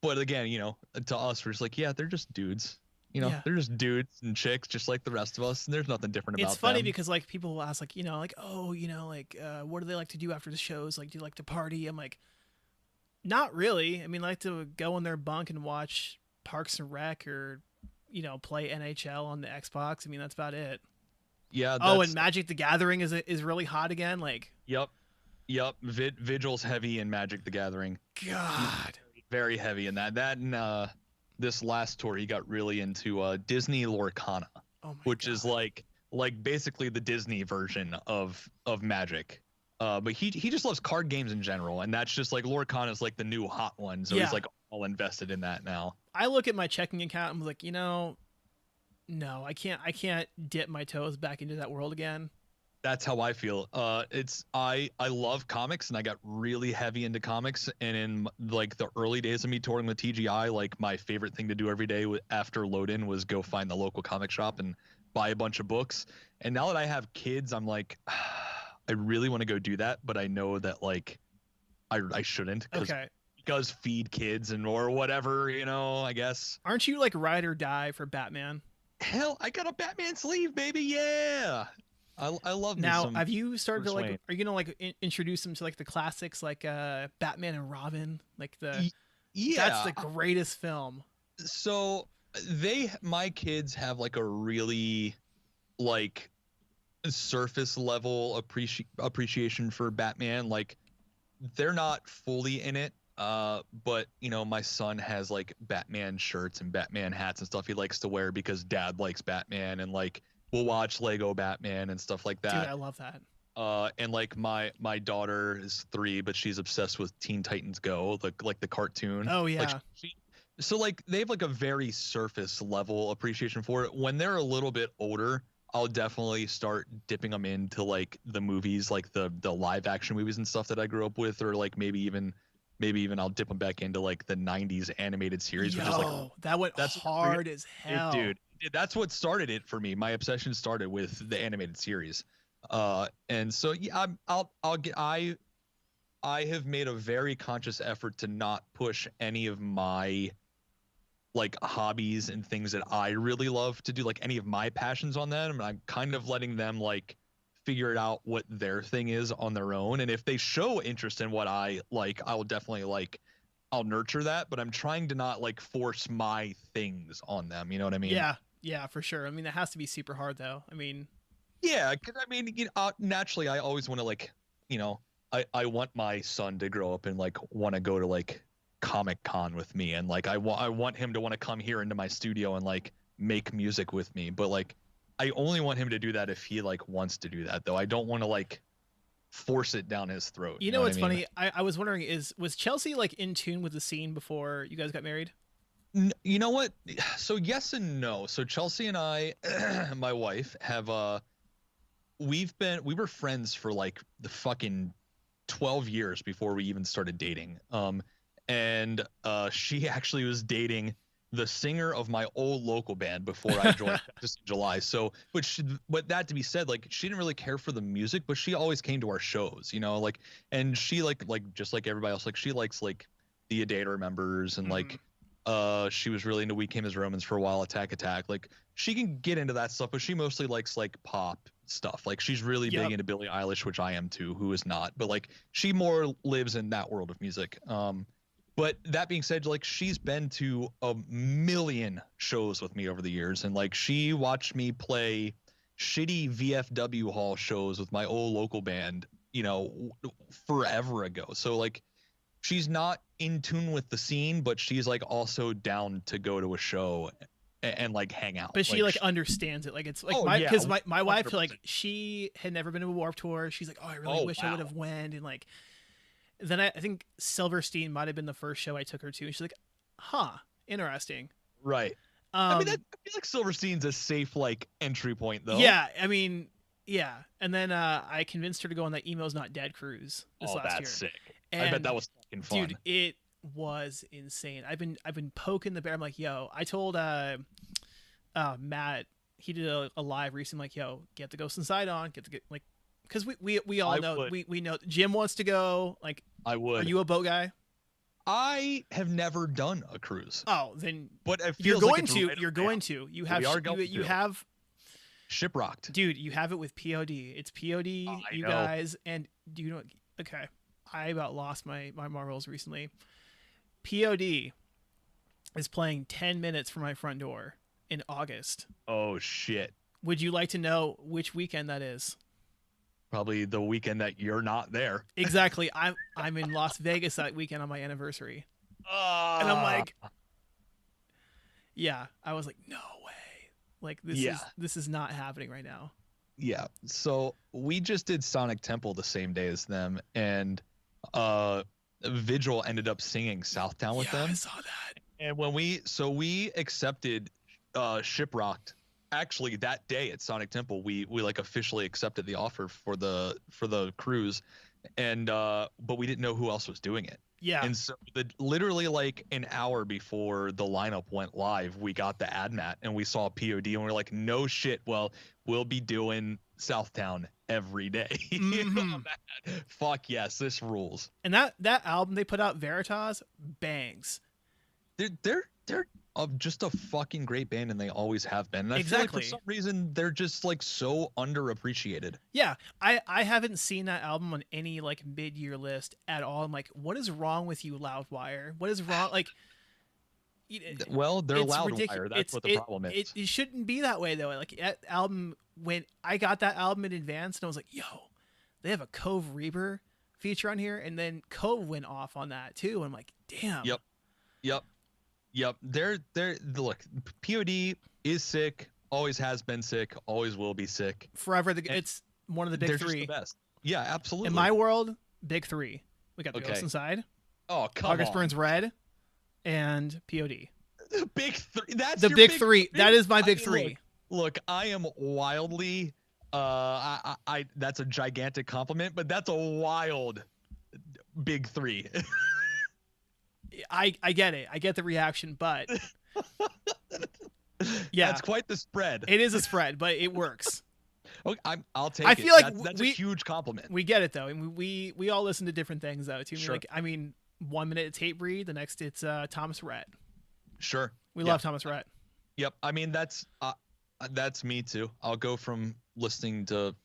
again, you know, to us, we're just like, yeah, they're just dudes. You know, Yeah. they're just dudes and chicks, just like the rest of us, and there's nothing different about them. It's funny because like people will ask like, you know, like, oh, you know, like what do they like to do after the shows? Like, do you like to party? I'm like, not really. I mean, I like to go in their bunk and watch Parks and Rec or, you know, play NHL on the Xbox. I mean, that's about it. Yeah, Oh, and that's Magic the Gathering is really hot again. Like, yep. Vigil's heavy in Magic the Gathering. He's God. very heavy in that. That and this last tour, he got really into Disney Lorcana, Oh my which God. is like basically the Disney version of Magic. But he just loves card games in general, and that's just like Lorcana is like the new hot one, so he's like all invested in that now. I look at my checking account and I'm like, you know, no, I can't dip my toes back into that world again. That's how I feel. I love comics, and I got really heavy into comics. And in like the early days of me touring with TGI, like my favorite thing to do every day after load in was go find the local comic shop and buy a bunch of books. And now that I have kids, I'm like, I really want to go do that, but I know that like I shouldn't because feed kids and or whatever, you know, I guess. Aren't you like ride or die for Batman? Hell, I got a Batman sleeve, baby. Yeah. I love now. me some Have you started Bruce to like? Wayne. Are you gonna like introduce them to like the classics, like Batman and Robin? Like Yeah, that's the greatest film. So my kids have like a really like surface level appreciation for Batman. Like they're not fully in it, but you know, my son has like Batman shirts and Batman hats and stuff he likes to wear because dad likes Batman, and like we'll watch Lego Batman and stuff like that. Dude, I love that. And like my daughter is 3, but she's obsessed with Teen Titans Go, like the cartoon. Oh yeah. Like so like they have like a very surface level appreciation for it. When they're a little bit older, I'll definitely start dipping them into like the movies, like the live action movies and stuff that I grew up with, or like maybe even I'll dip them back into like the 90s animated series, which is like that went hard as hell. Dude, that's what started it for me. My obsession started with the animated series. And so yeah, I have made a very conscious effort to not push any of my like hobbies and things that I really love to do, like any of my passions on them. And I'm kind of letting them like figure it out what their thing is on their own. And if they show interest in what I like, I will definitely like, I'll nurture that, but I'm trying to not like force my things on them. You know what I mean? Yeah, for sure. I mean, it has to be super hard though. I mean, yeah, cause I mean, you know, naturally I always want to like, you know, I want my son to grow up and like want to go to like Comic Con with me, and like I want him to want to come here into my studio and like make music with me, but like I only want him to do that if he like wants to do that, though I don't want to like force it down his throat. You know what's what I mean? funny? I was wondering, was Chelsea like in tune with the scene before you guys got married? You know what? So yes and no. So Chelsea and I, my wife, have we were friends for like the fucking 12 years before we even started dating. And she actually was dating the singer of my old local band before I joined just in July. So, but that to be said, like she didn't really care for the music, but she always came to our shows, you know, like, and she like just like everybody else, like she likes like the A Day to Remembers and like she was really into We Came as Romans for a while, Attack Attack. Like she can get into that stuff, but she mostly likes like pop stuff. Like she's really big into Billie Eilish, which I am too, who is not, but like she more lives in that world of music. But that being said, like she's been to a million shows with me over the years, and like she watched me play shitty VFW hall shows with my old local band, you know, forever ago. So like she's not in tune with the scene, but she's like also down to go to a show and like hang out. But she like understands it. Like it's like because my wife, like, she had never been to a Warped Tour. She's like, oh, I really wish I would have went. And like, then I think Silverstein might have been the first show I took her to. And she's like, huh, interesting. Right. I mean, I feel like Silverstein's a safe like entry point though. Yeah, I mean, yeah. And then I convinced her to go on the Emo's Not Dead cruise this last year. That's sick. And I bet that was fucking fun. Dude, it was insane. I've been poking the bear. I'm like, yo, I told Matt, he did a live recently, like, yo, get the Ghost Inside on, get like, because we all know we know Jim wants to go. Like, I would. Are you a boat guy? I have never done a cruise. Oh, then but you're going to. You're going to. You have. You have. Shiprocked. Dude, you have it with POD. It's POD. You guys, and do you know? Okay, I about lost my marbles recently. POD is playing 10 minutes from my front door in August. Oh shit! Would you like to know which weekend that is? Probably the weekend that you're not there. Exactly. I'm in Las Vegas that weekend on my anniversary. And I'm like, yeah. I was like, no way. Like this is not happening right now. Yeah. So we just did Sonic Temple the same day as them, and Vigil ended up singing Southtown with them. I saw that. And when we accepted Shiprocked. Actually, that day at Sonic Temple, we like officially accepted the offer for the cruise, and but we didn't know who else was doing it. Yeah. And so literally like an hour before the lineup went live, we got the AdMat and we saw POD and we're like, no shit. Well, we'll be doing Southtown every day. Mm-hmm. Fuck yes, this rules. And that album they put out, Veritas, bangs. They're just a fucking great band, and they always have been. And I feel like for some reason they're just like so underappreciated. Yeah, I haven't seen that album on any like mid-year list at all. I'm like, what is wrong with you, Loudwire? What is wrong? Like, well, they're Loudwire. That's what the problem is. It shouldn't be that way though. Like that album, when I got that album in advance, and I was like, yo, they have a Cove Reaper feature on here, and then Cove went off on that too. And I'm like, damn. Yep. They're look, POD is sick, always has been sick, always will be sick. Forever. It's one of the big three. They're just the best. Yeah, absolutely. In my world, big three. We got the Ghost Inside. Oh, come August Burns Red, and POD. Big three. That's the big three. That is my big three. Look, I am wildly I that's a gigantic compliment, but that's a wild big three. I get it. I get the reaction, but yeah, that's quite the spread. It is a spread, but it works. Okay, I'll take it. I feel like that's a huge compliment. We get it though, and we all listen to different things though too. Sure. Like, I mean, 1 minute it's Hatebreed, the next it's Thomas Rhett. Sure. We love Thomas Rhett. Yep. I mean, that's me too. I'll go from listening to,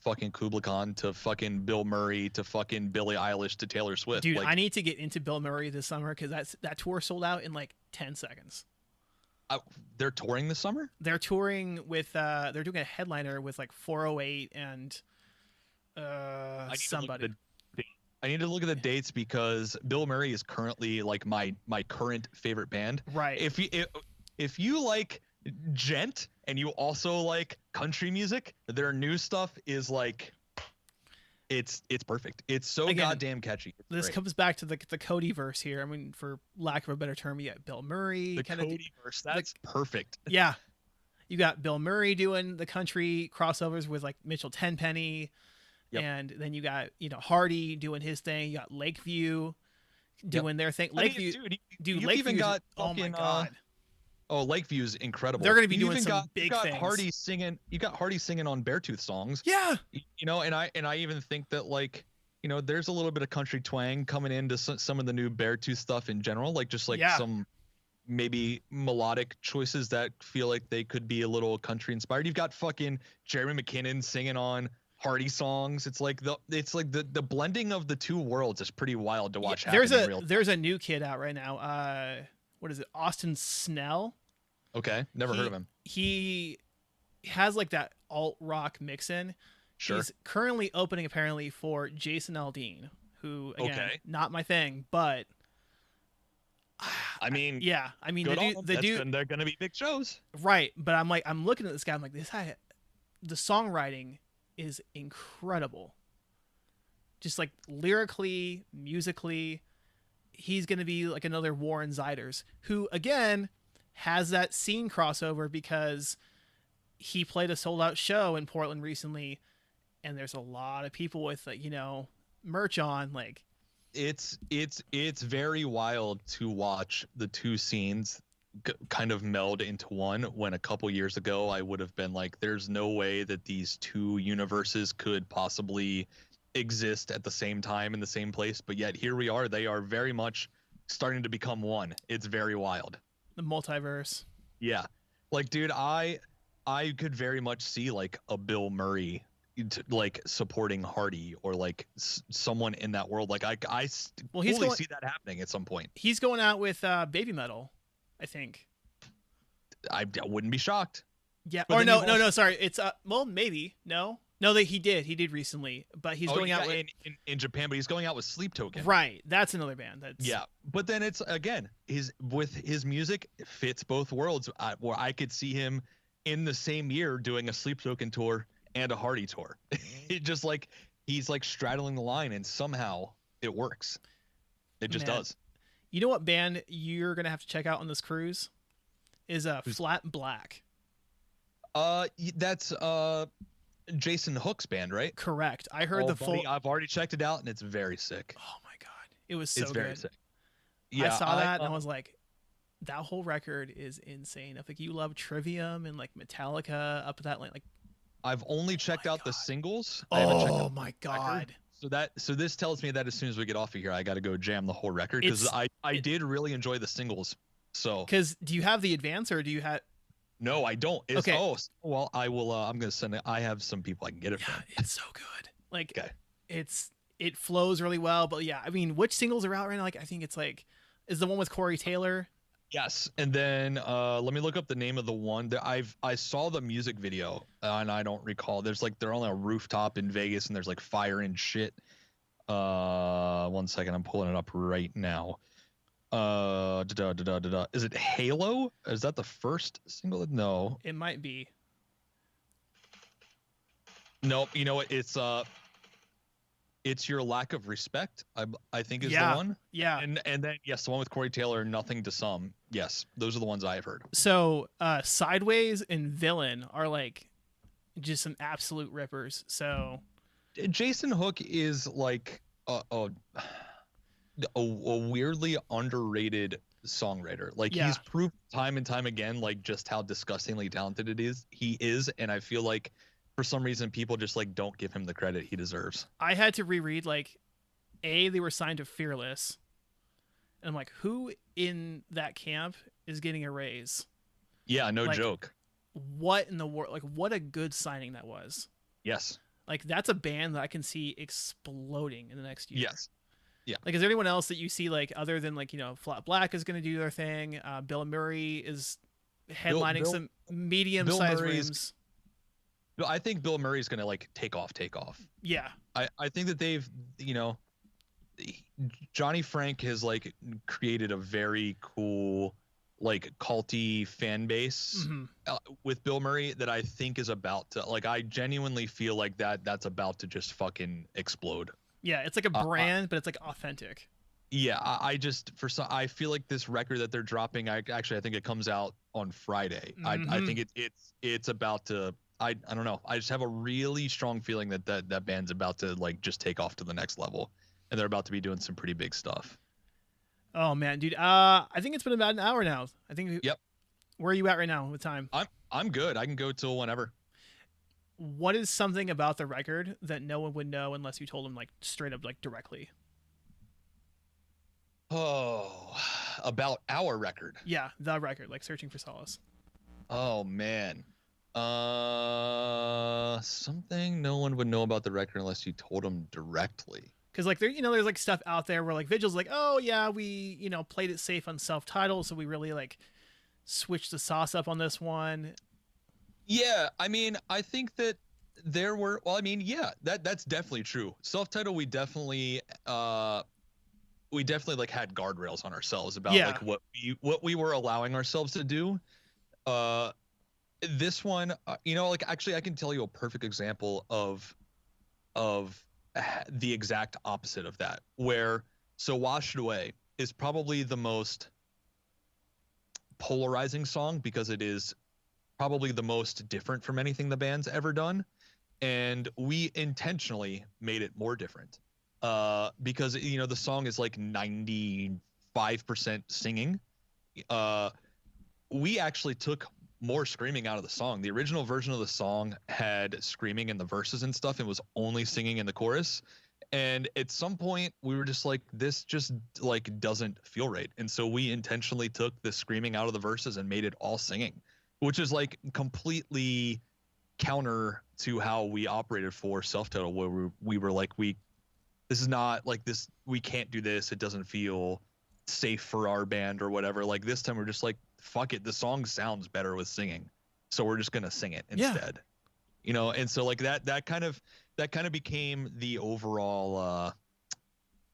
fucking Kubla Khan to fucking Bill Murray to fucking Billie Eilish to Taylor Swift. Dude, I need to get into Bill Murray this summer because that tour sold out in like 10 seconds. They're touring this summer? They're touring with they're doing a headliner with like 408 and somebody. I need to look at the dates because Bill Murray is currently like my current favorite band. Right. If you like gent and you also like country music, their new stuff is like it's perfect. It's so goddamn catchy. This comes back to the Cody verse here. I mean, for lack of a better term, you got Bill Murray. The Cody verse. That's perfect. Yeah. You got Bill Murray doing the country crossovers with like Mitchell Tenpenny. Yep. And then you got, Hardy doing his thing. You got Lakeview doing their thing. Lakeview, dude, Lakeview even got oh my god. Lakeview's incredible. They're going to be doing some big things. Hardy singing. You got Hardy singing on Beartooth songs. Yeah. And I even think that like, there's a little bit of country twang coming into some of the new Beartooth stuff in general. Like just like some maybe melodic choices that feel like they could be a little country inspired. You've got fucking Jeremy McKinnon singing on Hardy songs. It's like the blending of the two worlds is pretty wild to watch. There's a new kid out right now. What is it? Austin Snell. Okay, never heard of him. He has like that alt rock mix in. Sure. He's currently opening apparently for Jason Aldean, who again not my thing, but I mean, yeah, I mean, good on them. They're gonna be big shows, right? But I'm looking at this guy. I'm like, this guy, the songwriting is incredible. Just like lyrically, musically, he's gonna be like another Warren Ziders, who again has that scene crossover because he played a sold out show in Portland recently, and there's a lot of people with merch on. Like, it's very wild to watch the two scenes kind of meld into one, when a couple years ago I would have been like, there's no way that these two universes could possibly exist at the same time in the same place, but yet here we are. They are very much starting to become one. It's very wild. The multiverse. Yeah. Like, dude, I could very much see like a Bill Murray like supporting Hardy, or like someone in that world. Like fully see that happening at some point. He's going out with Baby Metal, I think. I wouldn't be shocked. Yeah. Or no, sorry. It's well, maybe. No, he did recently, but he's going out with in Japan, but he's going out with Sleep Token. Right. That's another band. Yeah. But then it's again, his music fits both worlds, where I could see him in the same year doing a Sleep Token tour and a Hardy tour. It just like he's like straddling the line, and somehow it works. It just does. You know what band you're gonna have to check out on this cruise is Flat Black. That's Jason Hook's band, right? Correct. I heard I've already checked it out, and it's very sick. Oh my god, it was so good. It's very sick. Yeah, I saw that and I was like, that whole record is insane. If like you love Trivium and like Metallica up at that line, like I've only checked out the singles. Oh my god. So this tells me that as soon as we get off of here, I got to go jam the whole record, because I did really enjoy the singles. So because do you have the advance, or do you have? No, I don't. Okay. Oh, well, I will. I'm gonna send it. I have some people I can get it from. It's so good. Like, it flows really well. But yeah, I mean, which singles are out right now? Like, I think it's like, is the one with Corey Taylor? Yes, and then let me look up the name of the one that I saw the music video, and I don't recall. There's like, they're on a rooftop in Vegas, and there's like fire and shit. 1 second, I'm pulling it up right now. Is it Halo? Is that the first single? No, it might be. Nope. You know what? It's Your Lack of Respect, I think is the one. Yeah. And then yes, the one with Corey Taylor, Nothing to Some. Yes, those are the ones I've heard. So Sideways and Villain are like just some absolute rippers. So Jason Hook is like a weirdly underrated songwriter. Like, he's proved time and time again like just how disgustingly talented he is, and I feel like for some reason people just like don't give him the credit he deserves. I had to reread like they were signed to Fearless, and I'm like, who in that camp is getting a raise? Yeah, no joke. What in the world? Like, what a good signing that was. Yes. Like, that's a band that I can see exploding in the next year. Yes. Yeah. Like, is there anyone else that you see, like, other than, like, Flat Black is going to do their thing? Bill Murray is headlining some medium-sized rooms. I think Bill Murray's going to, like, take off. Yeah. I think that they've, Johnny Frank has, like, created a very cool, like, culty fan base with Bill Murray that I think is about to, like, I genuinely feel like that's about to just fucking explode. Yeah, it's like a brand, but it's like authentic. Yeah, I feel like this record that they're dropping, I think it comes out on Friday. I think it's about to, I don't know. I just have a really strong feeling that band's about to like just take off to the next level, and they're about to be doing some pretty big stuff. Oh man, dude. I think it's been about an hour now. I think. Yep. Where are you at right now with time? I'm good. I can go till whenever. What is something about the record that no one would know unless you told them like straight up, like directly? Oh, about our record. Yeah, the record, like Searching for Solace. Oh man. Something no one would know about the record unless you told them directly. Because like there's like stuff out there where like Vigil's like, oh yeah, we played it safe on self-titled, so we really like switched the sauce up on this one. Yeah, I mean, I think that there were. Well, I mean, yeah, that's definitely true. Self-titled, we definitely we definitely like had guardrails on ourselves about like what we were allowing ourselves to do. This one, you know, like actually I can tell you a perfect example of the exact opposite of that, where so Washed Away is probably the most polarizing song because it is probably the most different from anything the band's ever done, and we intentionally made it more different because you know the song is like 95% singing. We actually took more screaming out of the song. The original version of the song had screaming in the verses and stuff and was only singing in the chorus. And at some point we were just like, this just like doesn't feel right. And so we intentionally took the screaming out of the verses and made it all singing, which is like completely counter to how we operated for Self-Titled, where we were like, this is not like this, we can't do this. It doesn't feel safe for our band or whatever. Like this time we're just like, fuck it, the song sounds better with singing, so we're just gonna sing it instead. You know, and so like that kind of became the overall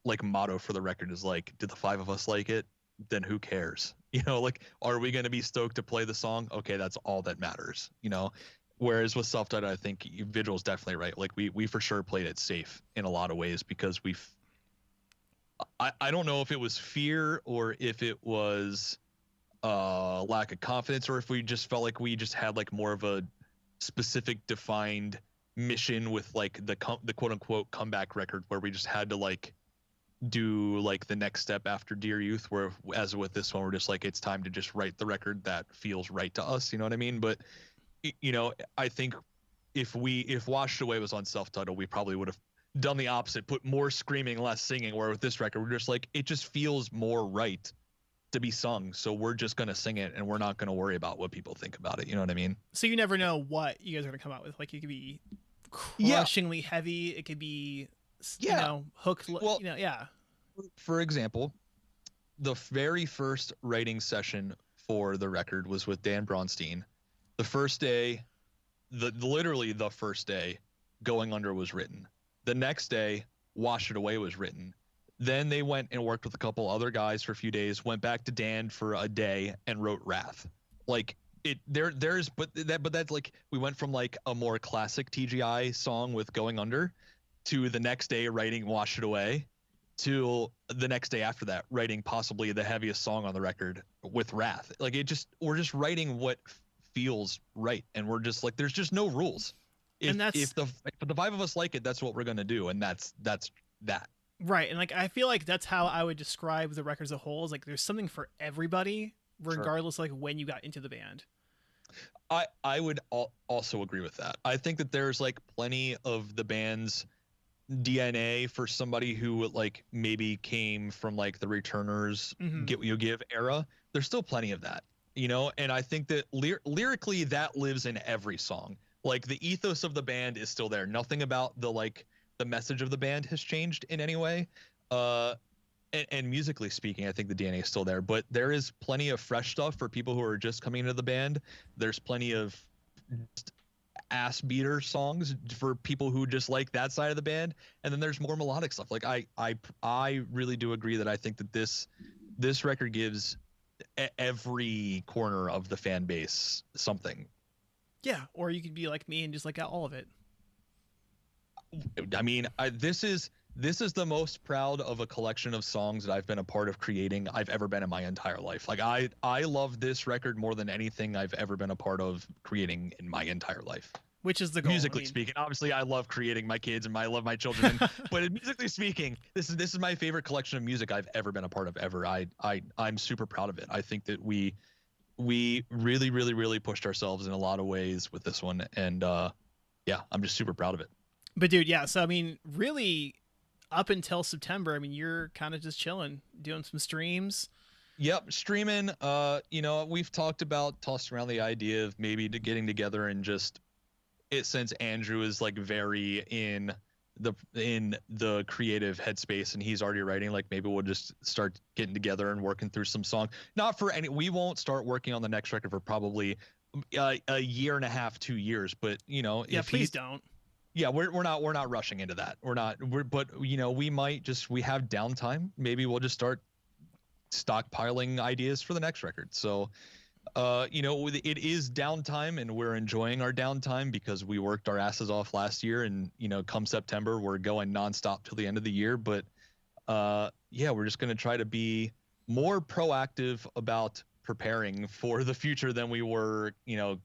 like motto for the record, is like, did the five of us like it? Then who cares? You know, like, are we going to be stoked to play the song? Okay, that's all that matters, you know. Whereas with Self-Titled, I think Vigil's definitely right. Like we for sure played it safe in a lot of ways because I don't know if it was fear or if it was lack of confidence, or if we just felt like we just had like more of a specific defined mission with like the quote unquote comeback record, where we just had to like do like the next step after Dear Youth, where as with this one we're just like, it's time to just write the record that feels right to us, you know what I mean? But you know, I think if Washed Away was on Self-Titled, we probably would have done the opposite, put more screaming, less singing, where with this record we're just like, it just feels more right to be sung, so we're just gonna sing it and we're not gonna worry about what people think about it, you know what I mean? So you never know what you guys are gonna come out with. Like, it could be crushingly heavy, it could be you know, hook, well, you know. For example, the very first writing session for the record was with Dan Braunstein. The first day, literally the first day, Going Under was written. The next day, Wash It Away was written. Then they went and worked with a couple other guys for a few days, went back to Dan for a day and wrote Wrath. Like but that's like, we went from like a more classic TGI song with Going Under to the next day writing Wash It Away, to the next day after that writing possibly the heaviest song on the record with Wrath. Like we're just writing what feels right, and we're just like, there's just no rules. If the five of us like it, that's what we're gonna do, and that's that. Right. And like, I feel like that's how I would describe the record as a whole, is like there's something for everybody, regardless like when you got into the band. I would also agree with that. I think that there's like plenty of the band's DNA for somebody who like maybe came from like the Returners, Get What You Give era. There's still plenty of that, you know. And I think that lyrically that lives in every song. Like the ethos of the band is still there. Nothing about the message of the band has changed in any way. And musically speaking, I think the DNA is still there, but there is plenty of fresh stuff for people who are just coming into the band. There's plenty of ass beater songs for people who just like that side of the band, and then there's more melodic stuff. Like I really do agree that I think that this record gives every corner of the fan base something. Yeah, or you could be like me and just like all of it. I mean, this is the most proud of a collection of songs that I've been a part of creating I've ever been in my entire life. Like I love this record more than anything I've ever been a part of creating in my entire life. Which is the goal. Musically speaking, obviously I love creating my kids and I love my children, but musically speaking, this is my favorite collection of music I've ever been a part of ever. I'm super proud of it. I think that we really, really, really pushed ourselves in a lot of ways with this one, and yeah, I'm just super proud of it. But dude, yeah, so I mean, really, up until September, I mean, you're kind of just chilling, doing some streams. Yep, streaming. You know, we've tossed around the idea of maybe getting together and just since Andrew is like very in the creative headspace and he's already writing, like maybe we'll just start getting together and working through some songs. We won't start working on the next record for probably a year and a half, 2 years, but you know, yeah, please don't. Yeah, we're not rushing into that. But we have downtime. Maybe we'll just start stockpiling ideas for the next record. So it is downtime, and we're enjoying our downtime because we worked our asses off last year, and come September we're going nonstop till the end of the year. But we're just going to try to be more proactive about preparing for the future than we were,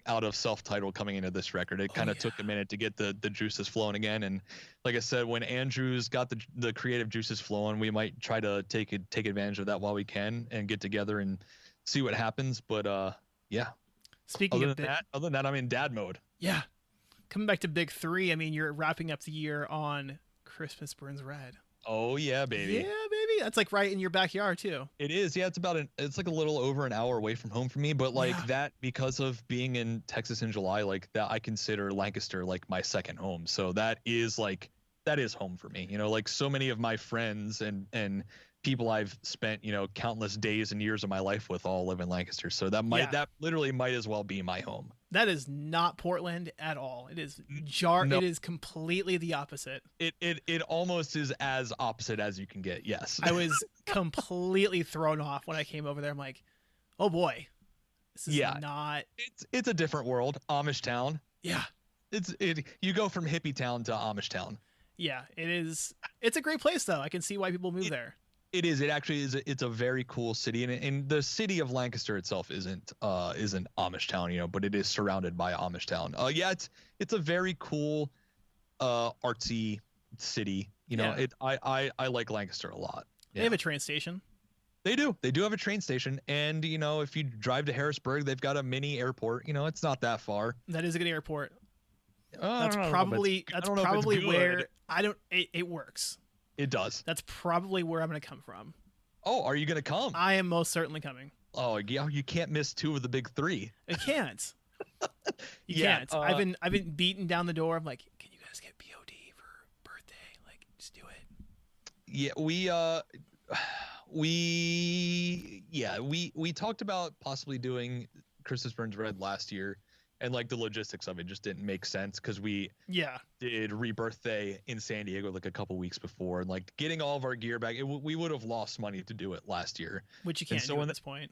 out of self-titled coming into this record. It kind of took a minute to get the juices flowing again. And like I said, when Andrew's got the creative juices flowing, we might try to take advantage of that while we can and get together and see what happens. But Speaking other than that, I'm in dad mode. Yeah. Coming back to big three, I mean, you're wrapping up the year on Christmas Burns Red. Oh yeah, baby. Yeah, baby. That's like right in your backyard too. It is. Yeah, it's like a little over an hour away from home for me, but that, because of being in Texas in July, like that, I consider Lancaster like my second home. So that is home for me. Like so many of my friends and people I've spent, countless days and years of my life with all live in Lancaster. So that literally might as well be my home. That is not Portland at all. It is No. It is completely the opposite. It almost is as opposite as you can get. Yes. I was completely thrown off when I came over there. I'm like, oh boy, this is not. It's a different world. Amish town. Yeah. You go from hippie town to Amish town. Yeah, it is. It's a great place though. I can see why people move there. It is. It actually is. It's a very cool city, and the city of Lancaster itself isn't Amish town, but it is surrounded by Amish town. It's a very cool, artsy city. I like Lancaster a lot. Yeah. They have a train station. They do. They do have a train station, and if you drive to Harrisburg, they've got a mini airport. It's not that far. That is a good airport. That's probably where it works. It does. That's probably where I'm going to come from. Oh, are you going to come? I am most certainly coming. Oh, yeah, you can't miss two of the big three. I can't. You can't. I've been beaten down the door. I'm like, can you guys get BOD for birthday? Like, just do it. Yeah, we talked about possibly doing Christmas Burns Red last year. And like the logistics of it just didn't make sense because we did Rebirth Day in San Diego like a couple weeks before, and like getting all of our gear back, we would have lost money to do it last year, which you can't do at this point.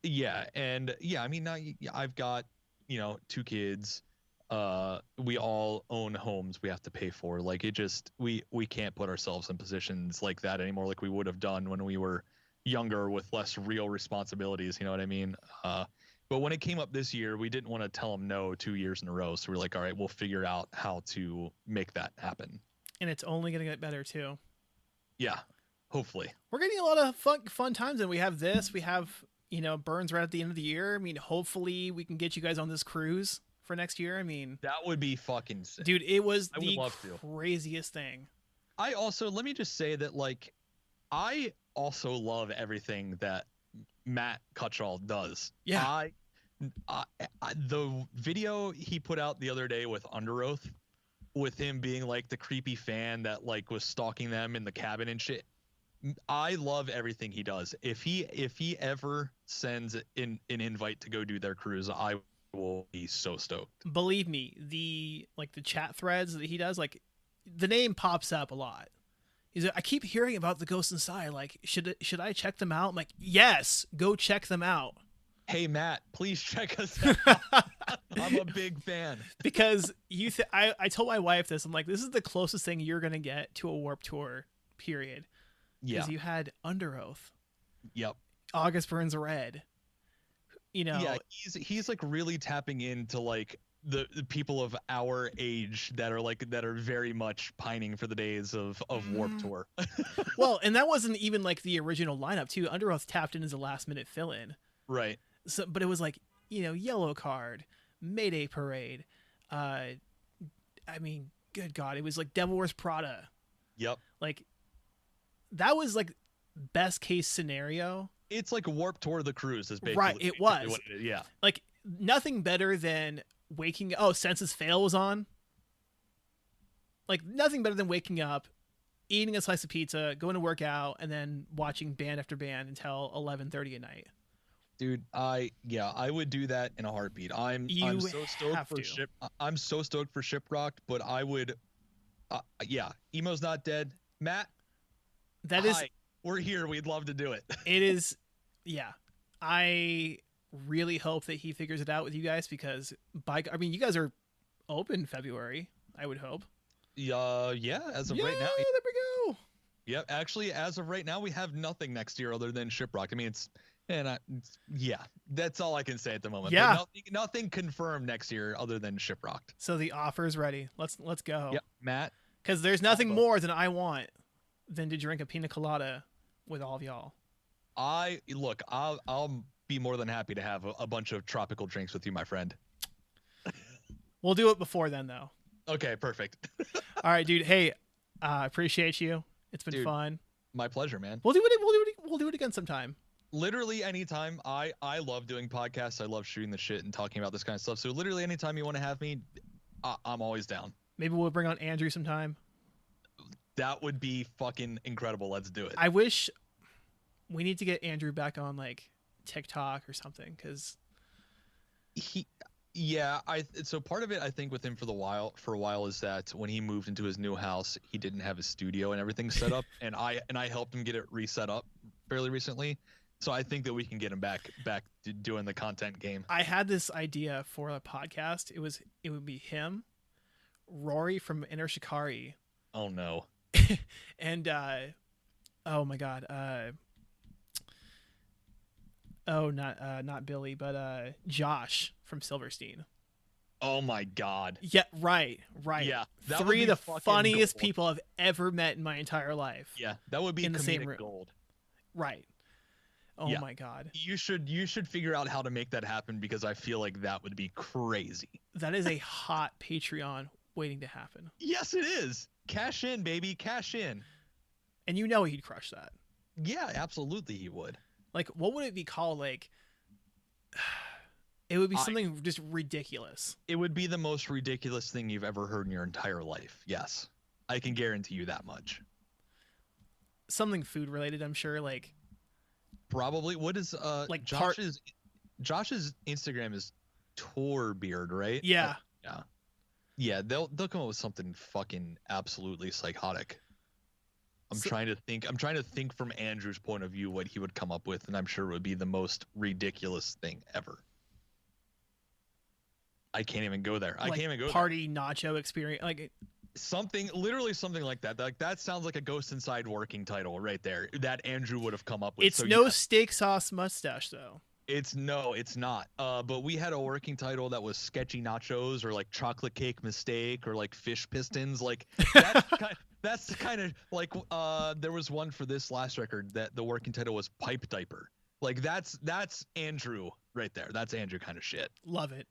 Yeah, and I mean now I've got 2 kids, we all own homes we have to pay for. Like it just we can't put ourselves in positions like that anymore, like we would have done when we were younger with less real responsibilities. You know what I mean? But when it came up this year, we didn't want to tell them no 2 years in a row. So we're like, all right, we'll figure out how to make that happen. And it's only going to get better too. Yeah, hopefully. We're getting a lot of fun times, and we have this. We have, Burns right at the end of the year. I mean, hopefully we can get you guys on this cruise for next year. I mean, that would be fucking sick. Dude, it was the craziest thing. Let me just say that, like, I also love everything that Matt Cutshall does. Yeah. The video he put out the other day with Under Oath, with him being like the creepy fan that like was stalking them in the cabin and shit. I love everything he does. If he ever sends an invite to go do their cruise, I will be so stoked. Believe me, the chat threads that he does, like the name pops up a lot. He's like, I keep hearing about the Ghost Inside. Like, should I check them out? I'm like, yes, go check them out. Hey Matt, please check us out. I'm a big fan. Because I told my wife this. I'm like, this is the closest thing you're gonna get to a Warped Tour, period. Yeah. Because you had Under Oath. Yep. August Burns Red. Yeah, he's like really tapping into like the people of our age that are very much pining for the days of Warped Tour. Well, and that wasn't even like the original lineup too. Under Oath tapped in as a last minute fill-in. Right. So, but it was like, Yellow Card, Mayday Parade. I mean, good God, it was like Devil Wears Prada. Yep. Like, that was like best case scenario. It's like Warped Tour the cruise is basically right. It was. What it is. Yeah. Like nothing better than waking. Oh, Senses Fail was on. Like nothing better than waking up, eating a slice of pizza, going to work out, and then watching band after band until 11:30 at night. Dude, I would do that in a heartbeat. I'm so stoked for Shiprocked, but I would Yeah, emo's not dead. Matt, that hi, is, we're here. We'd love to do it. it is, yeah. I really hope that he figures it out with you guys because I mean, you guys are open February. I would hope. Yeah. As of right now, there we go. Yep. Actually, as of right now, we have nothing next year other than Shiprock. I mean, yeah, that's all I can say at the moment. Yeah. But nothing confirmed next year other than Shiprocked. So the offer's ready. Let's go. Yep, Matt. Because there's nothing more than I want than to drink a pina colada with all of y'all. I'll be more than happy to have a bunch of tropical drinks with you, my friend. We'll do it before then, though. Okay, perfect. All right, dude. Hey, appreciate you. It's been fun. My pleasure, man. We'll do it again sometime. Literally anytime. I love doing podcasts. I love shooting the shit and talking about this kind of stuff. So literally anytime you want to have me, I'm always down. Maybe we'll bring on Andrew sometime. That would be fucking incredible. Let's do it. I wish we need to get Andrew back on like TikTok or something because so part of it I think with him for a while is that when he moved into his new house, he didn't have his studio and everything set up, and I helped him get it reset up fairly recently. So I think that we can get him back to doing the content game. I had this idea for a podcast. It would be him, Rory from Inner Shikari. Oh no. And oh my god. Not Billy, but Josh from Silverstein. Oh my god. Yeah, right. Yeah. Three of the funniest people I've ever met in my entire life. Yeah, that would be in the same room. Gold. Right. Oh my god. You should figure out how to make that happen because I feel like that would be crazy. That is a hot Patreon waiting to happen. Yes, it is. Cash in, baby. Cash in. And you know he'd crush that. Yeah, absolutely he would. Like, what would it be called? Like, it would be something just ridiculous. It would be the most ridiculous thing you've ever heard in your entire life. Yes. I can guarantee you that much. Something food related, I'm sure. Like, probably. What is like Josh's Instagram is Tour Beard, right? Yeah. Yeah, they'll come up with something fucking absolutely psychotic. I'm trying to think from Andrew's point of view what he would come up with, and I'm sure it would be the most ridiculous thing ever. I can't even go there. I can't even go party there. Nacho experience, like literally something like that. Like that sounds like a Ghost Inside working title right there that Andrew would have come up with. It's no steak sauce mustache though. It's not. But we had a working title that was sketchy nachos or like chocolate cake mistake or like fish pistons. Like that's the kind of like there was one for this last record that the working title was pipe diaper. Like that's Andrew right there. That's Andrew kind of shit. Love it.